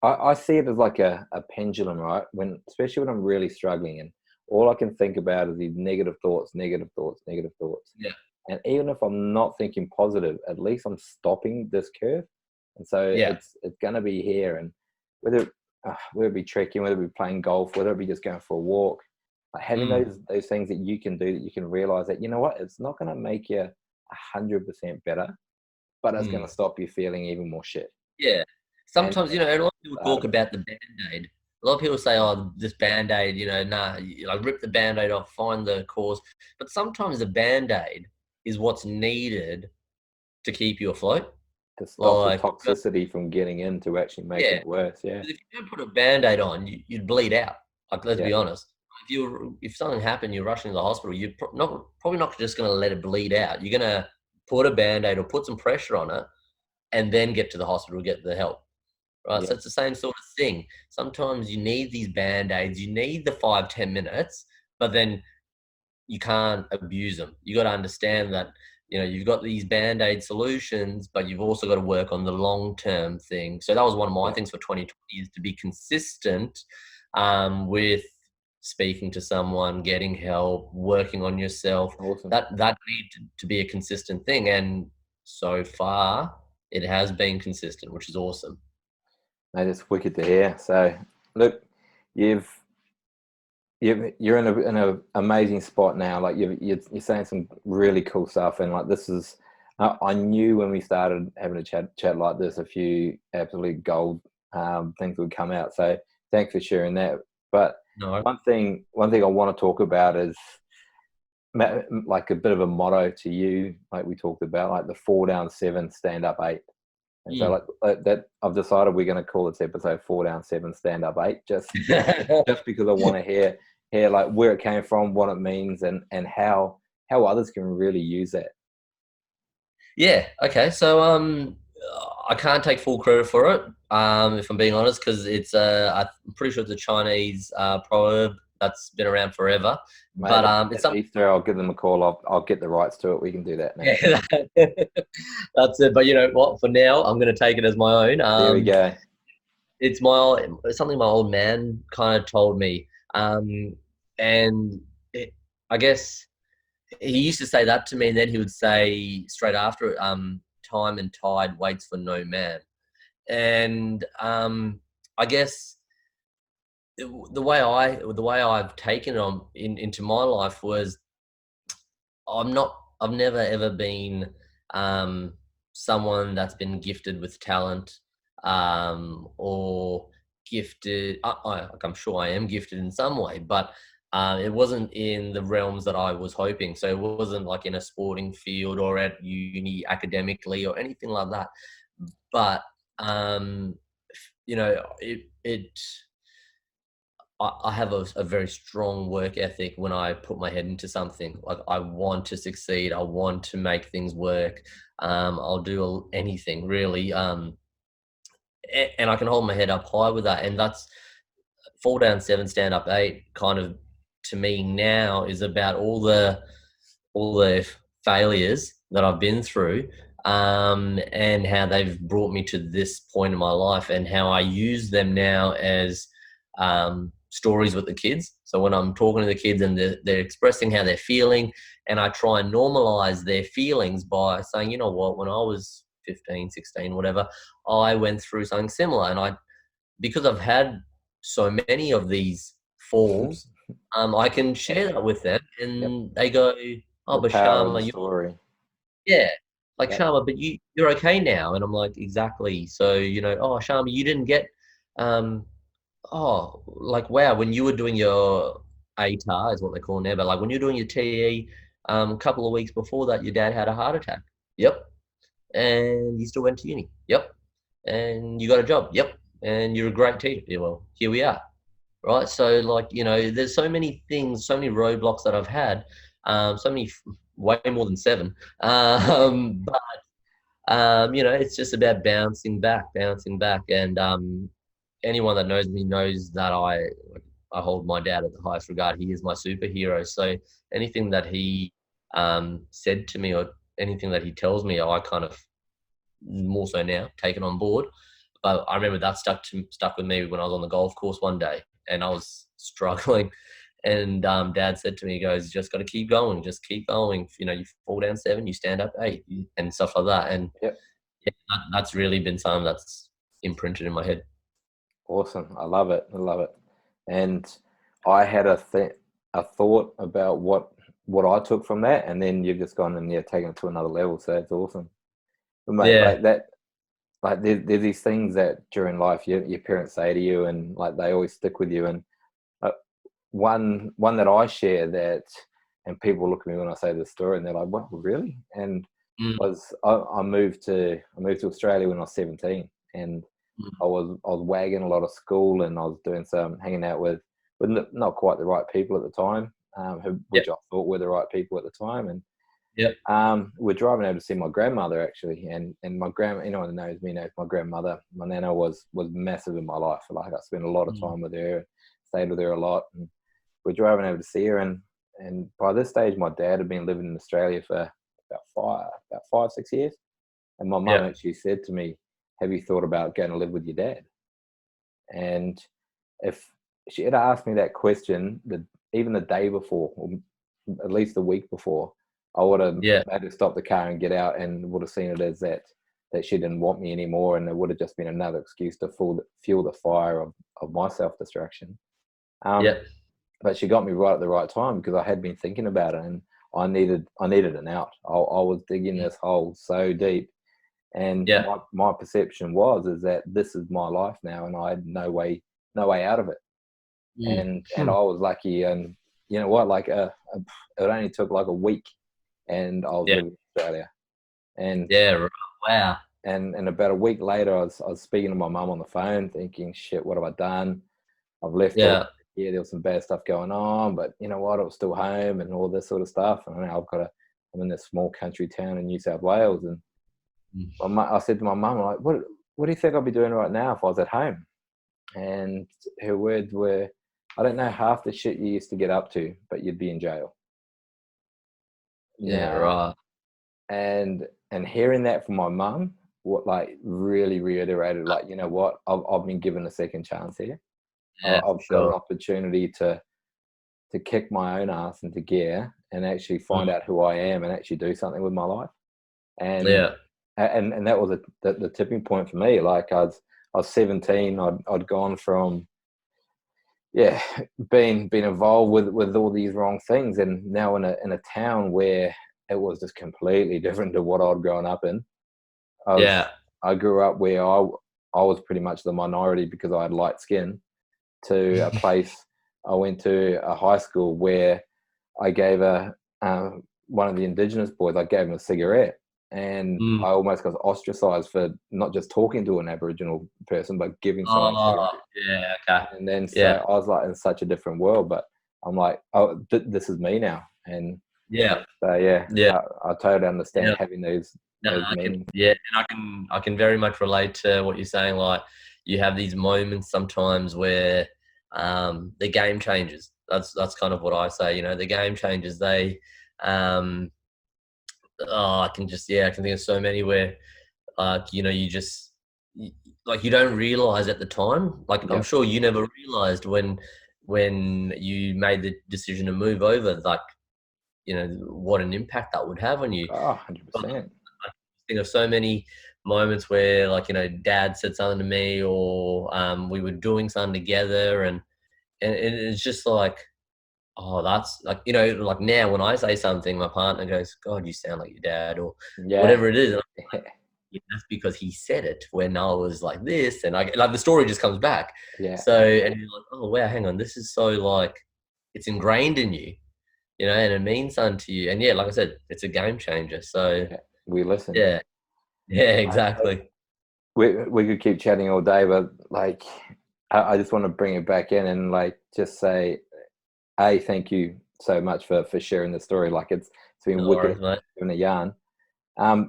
[SPEAKER 1] I see it as like a pendulum, right? Especially when I'm really struggling and all I can think about is these negative thoughts, negative thoughts, negative thoughts.
[SPEAKER 2] Yeah.
[SPEAKER 1] And even if I'm not thinking positive, at least I'm stopping this curve. And so it's going to be here. And whether it be trekking, whether it be playing golf, whether it be just going for a walk, like having those things that you can do, that you can realize that, you know what, it's not going to make you 100% better, but it's going to stop you feeling even more shit.
[SPEAKER 2] Yeah. Sometimes, you know, a lot of people talk about the Band-Aid. A lot of people say, oh, this Band-Aid, you know, nah, like rip the Band-Aid off, find the cause. But sometimes the Band-Aid is what's needed to keep you afloat.
[SPEAKER 1] To stop the toxicity from getting in to actually making it worse. Yeah.
[SPEAKER 2] If you don't put a Band-Aid on, you'd bleed out. Like, let's be honest. If something happened, you're rushing to the hospital, you're probably not just going to let it bleed out. You're going to put a Band-Aid or put some pressure on it and then get to the hospital, get the help. Right. So it's the same sort of thing. Sometimes you need these Band-Aids, you need the 5-10 minutes, but then you can't abuse them. You got to understand that, you know, you've got these Band-Aid solutions, but you've also got to work on the long-term thing. So that was one of my things for 2020, is to be consistent with speaking to someone, getting help, working on yourself.
[SPEAKER 1] Awesome.
[SPEAKER 2] That needed to be a consistent thing. And so far it has been consistent, which is awesome.
[SPEAKER 1] Mate, it's wicked to hear. So, look, you're in an amazing spot now. Like you're saying some really cool stuff, and like this is, I knew when we started having a chat like this, a few absolute gold things would come out. So, thanks for sharing that. But one thing I want to talk about is like a bit of a motto to you, like we talked about, like the 4 down 7, stand up 8. And so like that, I've decided we're going to call this episode 4 down 7, stand up 8, just because I want to hear like where it came from, what it means, and how others can really use that.
[SPEAKER 2] Yeah. Okay. So I can't take full credit for it, if I'm being honest, because it's I'm pretty sure it's a Chinese proverb that's been around forever.
[SPEAKER 1] Mate,
[SPEAKER 2] but it's
[SPEAKER 1] Easter. I'll give them a call. I'll get the rights to it. We can do that now.
[SPEAKER 2] Yeah, that's it. But you know what? For now, I'm going to take it as my own.
[SPEAKER 1] There we go.
[SPEAKER 2] It's something my old man kind of told me, and I guess he used to say that to me, and then he would say straight after it, time and tide waits for no man. And I guess the way I've taken it into my life was, I'm not I've never ever been someone that's been gifted with talent, or gifted. Like, I'm sure I am gifted in some way, but it wasn't in the realms that I was hoping. So it wasn't like in a sporting field or at uni academically or anything like that. But you know, I have a very strong work ethic when I put my head into something. Like, I want to succeed. I want to make things work. I'll do anything really. And I can hold my head up high with that. And that's fall down 7, stand up 8. Kind of, to me now, is about all the failures that I've been through, and how they've brought me to this point in my life, and how I use them now as stories with the kids. So when I'm talking to the kids and they're expressing how they're feeling, and I try and normalize their feelings by saying, you know what, when I was 15, 16, whatever, I went through something similar. And because I've had so many of these falls, I can share that with them,
[SPEAKER 1] Yep.
[SPEAKER 2] and they go, "Oh,
[SPEAKER 1] The
[SPEAKER 2] but
[SPEAKER 1] power of the
[SPEAKER 2] Sharma,
[SPEAKER 1] story.
[SPEAKER 2] yeah, like
[SPEAKER 1] Yep.
[SPEAKER 2] Sharma, but you're okay now." And I'm like, "Exactly." So, "Oh, Sharma, you didn't get, um, oh, like, wow, when you were doing your ATAR is what they call it now, but like when you're doing your TE, a couple of weeks before that, your dad had a heart attack. Yep. And you still went to uni. Yep. And you got a job. Yep. And you're a great teacher. Yeah, well, here we are. Right. So, like, there's so many things, so many roadblocks that I've had, so many, way more than 7. But, it's just about bouncing back, bouncing back. And anyone that knows me knows that I hold my dad at the highest regard. He is my superhero. So anything that he said to me, or anything that he tells me, I kind of, more so now, take it on board. But I remember that stuck with me when I was on the golf course one day and I was struggling. And Dad said to me, he goes, "Just got to keep going, just keep going. You fall down 7, you stand up 8," and stuff like that. And
[SPEAKER 1] Yep.
[SPEAKER 2] yeah, that's really been something that's imprinted in my head.
[SPEAKER 1] Awesome. I love it. I love it. And I had a thought about what I took from that, and then you've just gone and taken it to another level. So that's awesome. But mate,
[SPEAKER 2] Yeah,
[SPEAKER 1] like that, like there's these things that during life your parents say to you, and like they always stick with you. And uh, one that I share that, and people look at me when I say this story, and they're like, "What, really?" And
[SPEAKER 2] mm,
[SPEAKER 1] was I moved to Australia when I was 17, and I
[SPEAKER 2] mm,
[SPEAKER 1] was wagging a lot of school, and I was doing some hanging out with not quite the right people at the time,
[SPEAKER 2] yep,
[SPEAKER 1] which I thought were the right people at the time. And
[SPEAKER 2] yep,
[SPEAKER 1] we're driving over to see my grandmother actually, and my grandma. Anyone that knows me knows my grandmother. My nana was massive in my life. Like, I spent a lot of
[SPEAKER 2] mm,
[SPEAKER 1] time with her, stayed with her a lot, and we're driving over to see her. And by this stage, my dad had been living in Australia for about 5 6 years. And my mum
[SPEAKER 2] yep,
[SPEAKER 1] actually said to me, "Have you thought about going to live with your dad?" And if she had asked me that question, even the day before, or at least the week before, I would have
[SPEAKER 2] yeah,
[SPEAKER 1] had to stop the car and get out, and would have seen it as that she didn't want me anymore, and it would have just been another excuse to fuel the fire of my self destruction. Um,
[SPEAKER 2] yep,
[SPEAKER 1] but she got me right at the right time, because I had been thinking about it, and I needed an out. I was digging
[SPEAKER 2] mm,
[SPEAKER 1] this hole so deep, and
[SPEAKER 2] yeah,
[SPEAKER 1] my perception is that this is my life now, and I had no way out of it.
[SPEAKER 2] mm,
[SPEAKER 1] And
[SPEAKER 2] hmm,
[SPEAKER 1] I was lucky. And you know what, like it only took like a week, and I was
[SPEAKER 2] yeah,
[SPEAKER 1] living in Australia. and
[SPEAKER 2] yeah, right, wow,
[SPEAKER 1] and about a week later, I was speaking to my mum on the phone, thinking, shit, what have I done? I've left all
[SPEAKER 2] yeah,
[SPEAKER 1] here. There was some bad stuff going on, but you know what, it was still home and all this sort of stuff. And now I'm in this small country town in New South Wales. And
[SPEAKER 2] mm,
[SPEAKER 1] I said to my mum, like, what do you think I'd be doing right now if I was at home? And her words were, "I don't know half the shit you used to get up to, but you'd be in jail."
[SPEAKER 2] yeah,
[SPEAKER 1] Now,
[SPEAKER 2] right,
[SPEAKER 1] and hearing that from my mum, what like really reiterated, like, you know what, I've been given a second chance here.
[SPEAKER 2] yeah, for
[SPEAKER 1] I've got an
[SPEAKER 2] sure,
[SPEAKER 1] opportunity to kick my own ass into gear, and actually
[SPEAKER 2] mm,
[SPEAKER 1] find out who I am, and actually do something with my life. And
[SPEAKER 2] yeah,
[SPEAKER 1] and that was the tipping point for me. Like, I was 17. I'd gone from, yeah, being involved with all these wrong things, and now in a town where it was just completely different to what I'd grown up in.
[SPEAKER 2] Yeah.
[SPEAKER 1] I grew up where I was pretty much the minority because I had light skin, to a place. I went to a high school where I gave one of the Indigenous boys, I gave him a cigarette, and
[SPEAKER 2] Mm.
[SPEAKER 1] I almost got ostracized for not just talking to an Aboriginal person, but giving someone a
[SPEAKER 2] Oh,
[SPEAKER 1] cigarette.
[SPEAKER 2] yeah. Okay.
[SPEAKER 1] And then so
[SPEAKER 2] Yeah.
[SPEAKER 1] I was like in such a different world, but I'm like, oh, this is me now. And
[SPEAKER 2] Yeah.
[SPEAKER 1] so yeah,
[SPEAKER 2] Yeah.
[SPEAKER 1] I totally understand
[SPEAKER 2] Yeah.
[SPEAKER 1] having those
[SPEAKER 2] No,
[SPEAKER 1] meanings.
[SPEAKER 2] and I can very much relate to what you're saying. Like, you have these moments sometimes where the game changes. That's kind of what I say. You know, the game changes. Um, I can think of so many where, you know, like, you don't realize at the time. Like, I'm
[SPEAKER 1] Yeah.
[SPEAKER 2] sure you never realized when you made the decision to move over, like, you know, what an impact that would have on you.
[SPEAKER 1] Oh, 100%.
[SPEAKER 2] Think of so many moments where, like, you know, dad said something to me, or we were doing something together, and it's just like, oh, that's like, you know, like, now when I say something, my partner goes, God, you sound like your dad, or
[SPEAKER 1] Yeah.
[SPEAKER 2] whatever it is. And I'm like, yeah, that's because he said it when I was like this, and I like, the story just comes back.
[SPEAKER 1] Yeah.
[SPEAKER 2] So, and you're like, oh wow, hang on, this is so, like, it's ingrained in you, you know, and it means something to you. And yeah, like I said, it's a game changer. So
[SPEAKER 1] Yeah. We listen.
[SPEAKER 2] yeah, yeah,
[SPEAKER 1] I,
[SPEAKER 2] exactly.
[SPEAKER 1] we could keep chatting all day, but like, I just want to bring it back in and like just say, thank you so much for sharing the story. Like it's been
[SPEAKER 2] No
[SPEAKER 1] wicked
[SPEAKER 2] worries, mate.
[SPEAKER 1] in a yarn.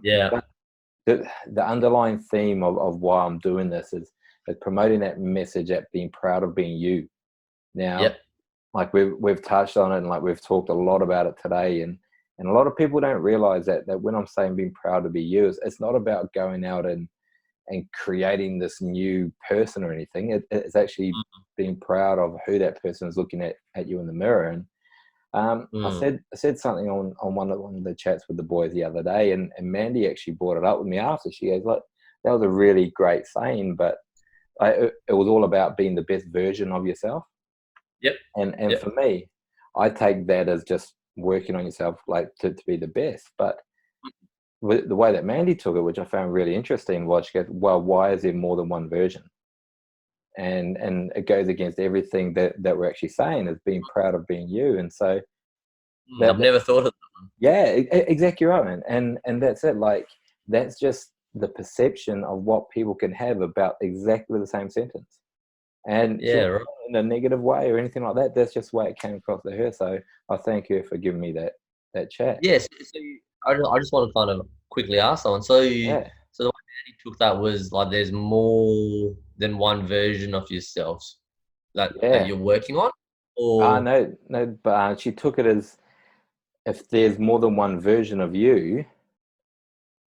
[SPEAKER 2] Yeah.
[SPEAKER 1] But the underlying theme of why I'm doing this is promoting that message at being proud of being you. Now,
[SPEAKER 2] Yep.
[SPEAKER 1] like we've touched on it, and like we've talked a lot about it today, and a lot of people don't realize that when I'm saying being proud to be you, it's not about going out and creating this new person or anything. It's actually being proud of who that person is looking at you in the mirror. And I
[SPEAKER 2] Mm.
[SPEAKER 1] said something on one of the chats with the boys the other day, and Mandy actually brought it up with me after. She goes, "Look, that was a really great saying, but it was all about being the best version of yourself."
[SPEAKER 2] Yep.
[SPEAKER 1] And
[SPEAKER 2] Yep.
[SPEAKER 1] for me, I take that as just working on yourself, like to be the best. But the way that Mandy took it, which I found really interesting, was she goes, "Well, why is there more than one version?" And it goes against everything that we're actually saying is being proud of being you. And so
[SPEAKER 2] I've
[SPEAKER 1] that
[SPEAKER 2] never thought of that.
[SPEAKER 1] yeah, exactly right, man. And that's it. Like that's just the perception of what people can have about exactly the same sentence. And she
[SPEAKER 2] Yeah,
[SPEAKER 1] wasn't
[SPEAKER 2] right.
[SPEAKER 1] in a negative way or anything like that. That's just the way it came across to her. So I thank her for giving me that chat.
[SPEAKER 2] Yes. So I just want to kind of quickly ask someone.
[SPEAKER 1] Yeah.
[SPEAKER 2] So the way that you took that was like, there's more than one version of yourselves that
[SPEAKER 1] Yeah.
[SPEAKER 2] you're working on, or
[SPEAKER 1] No, but she took it as if there's more than one version of you.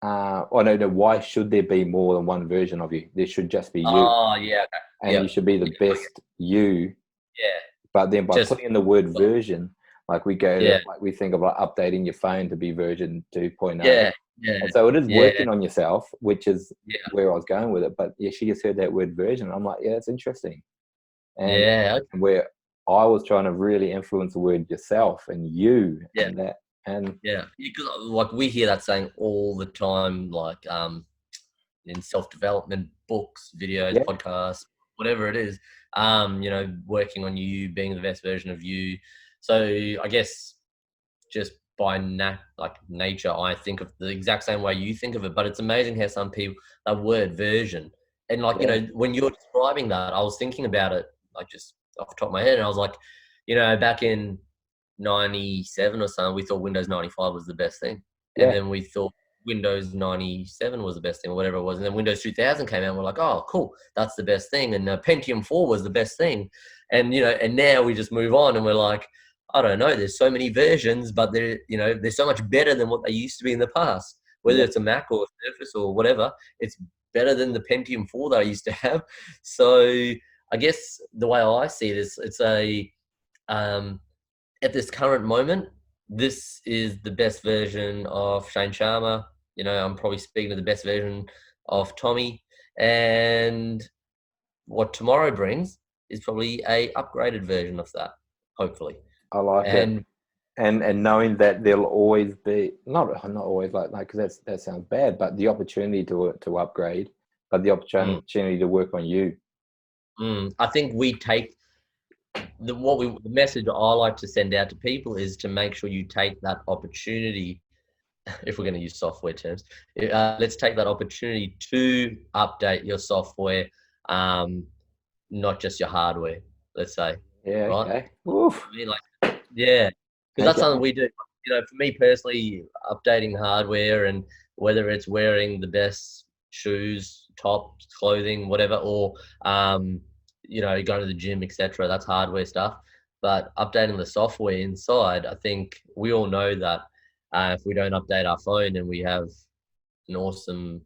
[SPEAKER 1] No, why should there be more than one version of you? There should just be you,
[SPEAKER 2] oh yeah, okay.
[SPEAKER 1] and you
[SPEAKER 2] Yep.
[SPEAKER 1] should be the
[SPEAKER 2] Yeah,
[SPEAKER 1] best you.
[SPEAKER 2] yeah.
[SPEAKER 1] But then by
[SPEAKER 2] Just
[SPEAKER 1] putting in the word version, like we go to,
[SPEAKER 2] yeah,
[SPEAKER 1] like we think of like updating your phone to be version 2.0.
[SPEAKER 2] yeah, yeah,
[SPEAKER 1] And so it is
[SPEAKER 2] yeah,
[SPEAKER 1] working on yourself, which is
[SPEAKER 2] yeah,
[SPEAKER 1] where I was going with it. But yeah, she just heard that word version. I'm like, yeah, it's interesting. And
[SPEAKER 2] yeah,
[SPEAKER 1] where I was trying to really influence the word yourself and you
[SPEAKER 2] yeah.
[SPEAKER 1] and that. And
[SPEAKER 2] Yeah, because like, we hear that saying all the time, like, in self-development books, videos,
[SPEAKER 1] yeah,
[SPEAKER 2] podcasts, whatever it is, you know, working on you, being the best version of you. So I guess just by like nature, I think of the exact same way you think of it. But it's amazing how some people, that word version, and like, you
[SPEAKER 1] yeah,
[SPEAKER 2] know, when you're describing that, I was thinking about it, like, just off the top of my head, and I was like, you know, back in 97 or something, we thought Windows 95 was the best thing. And
[SPEAKER 1] yeah,
[SPEAKER 2] then we thought Windows 97 was the best thing, or whatever it was. And then Windows 2000 came out, and we're like, oh, cool, that's the best thing. And Pentium 4 was the best thing. And, you know, and now we just move on, and we're like, I don't know, there's so many versions, but they're so much better than what they used to be in the past. Whether
[SPEAKER 1] yeah.
[SPEAKER 2] it's a Mac or a Surface or whatever, it's better than the Pentium 4 that I used to have. So I guess the way I see it is, it's um, at this current moment, this is the best version of Shane Sharma. You know, I'm probably speaking to the best version of Tommy. And what tomorrow brings is probably a upgraded version of that, hopefully.
[SPEAKER 1] I like it.
[SPEAKER 2] And
[SPEAKER 1] and knowing that there'll always be not always like because that sounds bad, but the opportunity to upgrade, but the opportunity to work on you.
[SPEAKER 2] I think we take the message I like to send out to people is to make sure you take that opportunity. If we're going to use software terms, let's take that opportunity to update your software, not just your hardware. Let's say,
[SPEAKER 1] Yeah.
[SPEAKER 2] right?
[SPEAKER 1] Okay. Oof.
[SPEAKER 2] I mean, like, yeah, because that's something we do. You know, for me personally, updating hardware and whether it's wearing the best shoes, tops, clothing, whatever, or you know, going to the gym, etc. That's hardware stuff. But updating the software inside, I think we all know that if we don't update our phone and we have an awesome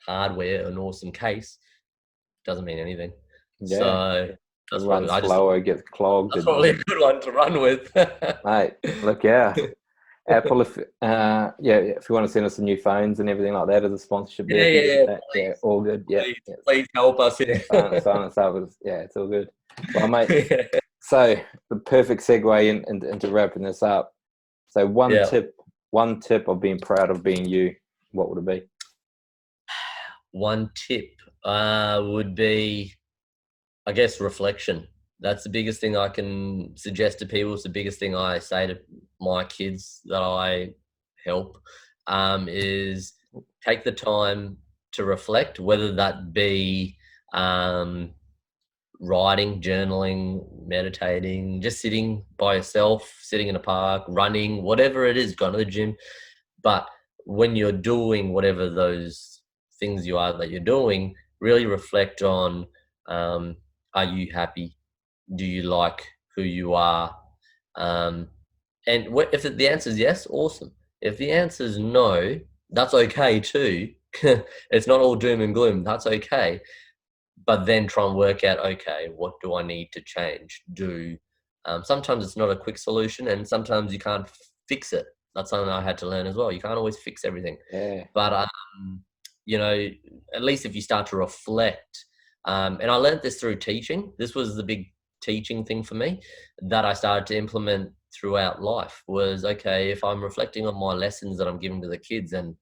[SPEAKER 2] hardware, an awesome case, doesn't mean anything.
[SPEAKER 1] Yeah.
[SPEAKER 2] So
[SPEAKER 1] It runs slower, gets clogged.
[SPEAKER 2] That's probably a good one to run with.
[SPEAKER 1] Mate, look, yeah. Apple, if if you want to send us some new phones and everything like that as a sponsorship,
[SPEAKER 2] Yeah,
[SPEAKER 1] all good.
[SPEAKER 2] Please help us here.
[SPEAKER 1] Sign us up. It's all good. Well, mate, so the perfect segue into wrapping this up. So one tip of being proud of being you, what would it be?
[SPEAKER 2] One tip would be, I guess, reflection. That's the biggest thing I can suggest to people. It's the biggest thing I say to my kids that I help, is take the time to reflect, whether that be writing, journaling, meditating, just sitting by yourself, sitting in a park, running, whatever it is, going to the gym. But when you're doing whatever those things you are that you're doing, really reflect on, are you happy? Do you like who you are? And if the answer is yes, awesome. If the answer is no, that's okay too. It's not all doom and gloom. That's okay. But then try and work out, okay, what do I need to change? Sometimes it's not a quick solution, and sometimes you can't fix it. That's something I had to learn as well. You can't always fix everything.
[SPEAKER 1] Yeah.
[SPEAKER 2] But you know, at least if you start to reflect, and I learned this through teaching. This was the big teaching thing for me that I started to implement throughout life. Was, okay, if I'm reflecting on my lessons that I'm giving to the kids, and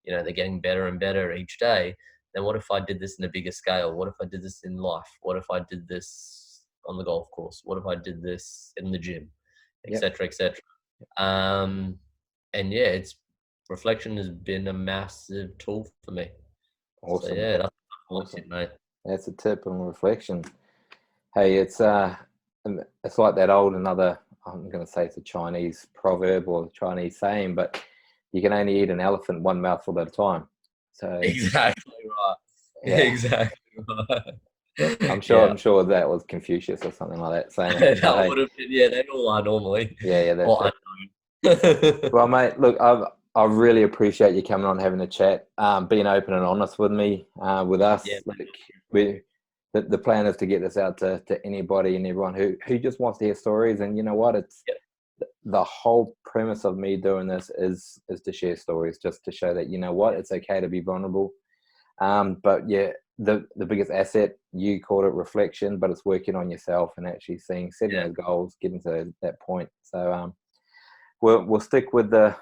[SPEAKER 2] you know they're getting better and better each day, then what if I did this in a bigger scale? What if I did this in life? What if I did this on the golf course? What if I did this in the gym, etc., etc. And yeah, reflection has been a massive tool for me.
[SPEAKER 1] Awesome.
[SPEAKER 2] So yeah, that's
[SPEAKER 1] awesome,
[SPEAKER 2] mate.
[SPEAKER 1] That's a tip on reflection. Hey, it's like that old I'm going to say it's a Chinese proverb or Chinese saying, but you can only eat an elephant one mouthful at a time. So
[SPEAKER 2] exactly right.
[SPEAKER 1] Yeah.
[SPEAKER 2] Exactly right.
[SPEAKER 1] I'm sure that was Confucius or something like that saying it.
[SPEAKER 2] That would have been, yeah, they all are normally.
[SPEAKER 1] Yeah, that's it. Well, mate, look, I really appreciate you coming on, having a chat, being open and honest with me, with us.
[SPEAKER 2] Yeah.
[SPEAKER 1] Like the plan is to get this out to anybody and everyone who just wants to hear stories. And you know what? It's the whole premise of me doing this is to share stories, just to show that, you know what, it's okay to be vulnerable. But yeah, the biggest asset, you called it reflection, but it's working on yourself and actually setting those goals, getting to that point. So we'll stick with the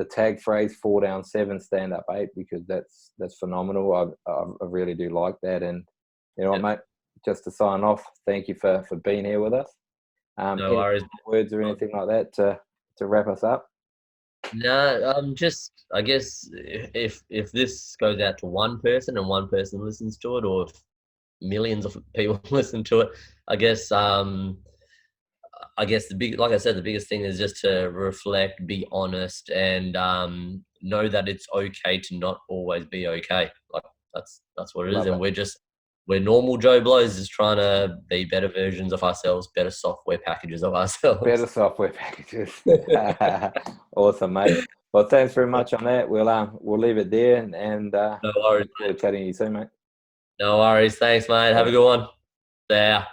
[SPEAKER 1] tag phrase 4 down 7, stand up 8, because that's phenomenal. I really do like that. And you know what, mate, just to sign off, thank you for being here with us.
[SPEAKER 2] No worries.
[SPEAKER 1] Words or anything like that to wrap us up?
[SPEAKER 2] No, just, I guess if this goes out to one person and one person listens to it, or if millions of people listen to it, I guess like I said, the biggest thing is just to reflect, be honest, and know that it's okay to not always be okay. Like that's what it is. And we're normal Joe Blows, just trying to be better versions of ourselves, better software packages of ourselves.
[SPEAKER 1] Better software packages. Awesome, mate. Well, thanks very much on that. We'll leave it there, and
[SPEAKER 2] no worries,
[SPEAKER 1] look forward to chatting to you soon, mate.
[SPEAKER 2] No worries. Thanks, mate. Have a good one. Yeah.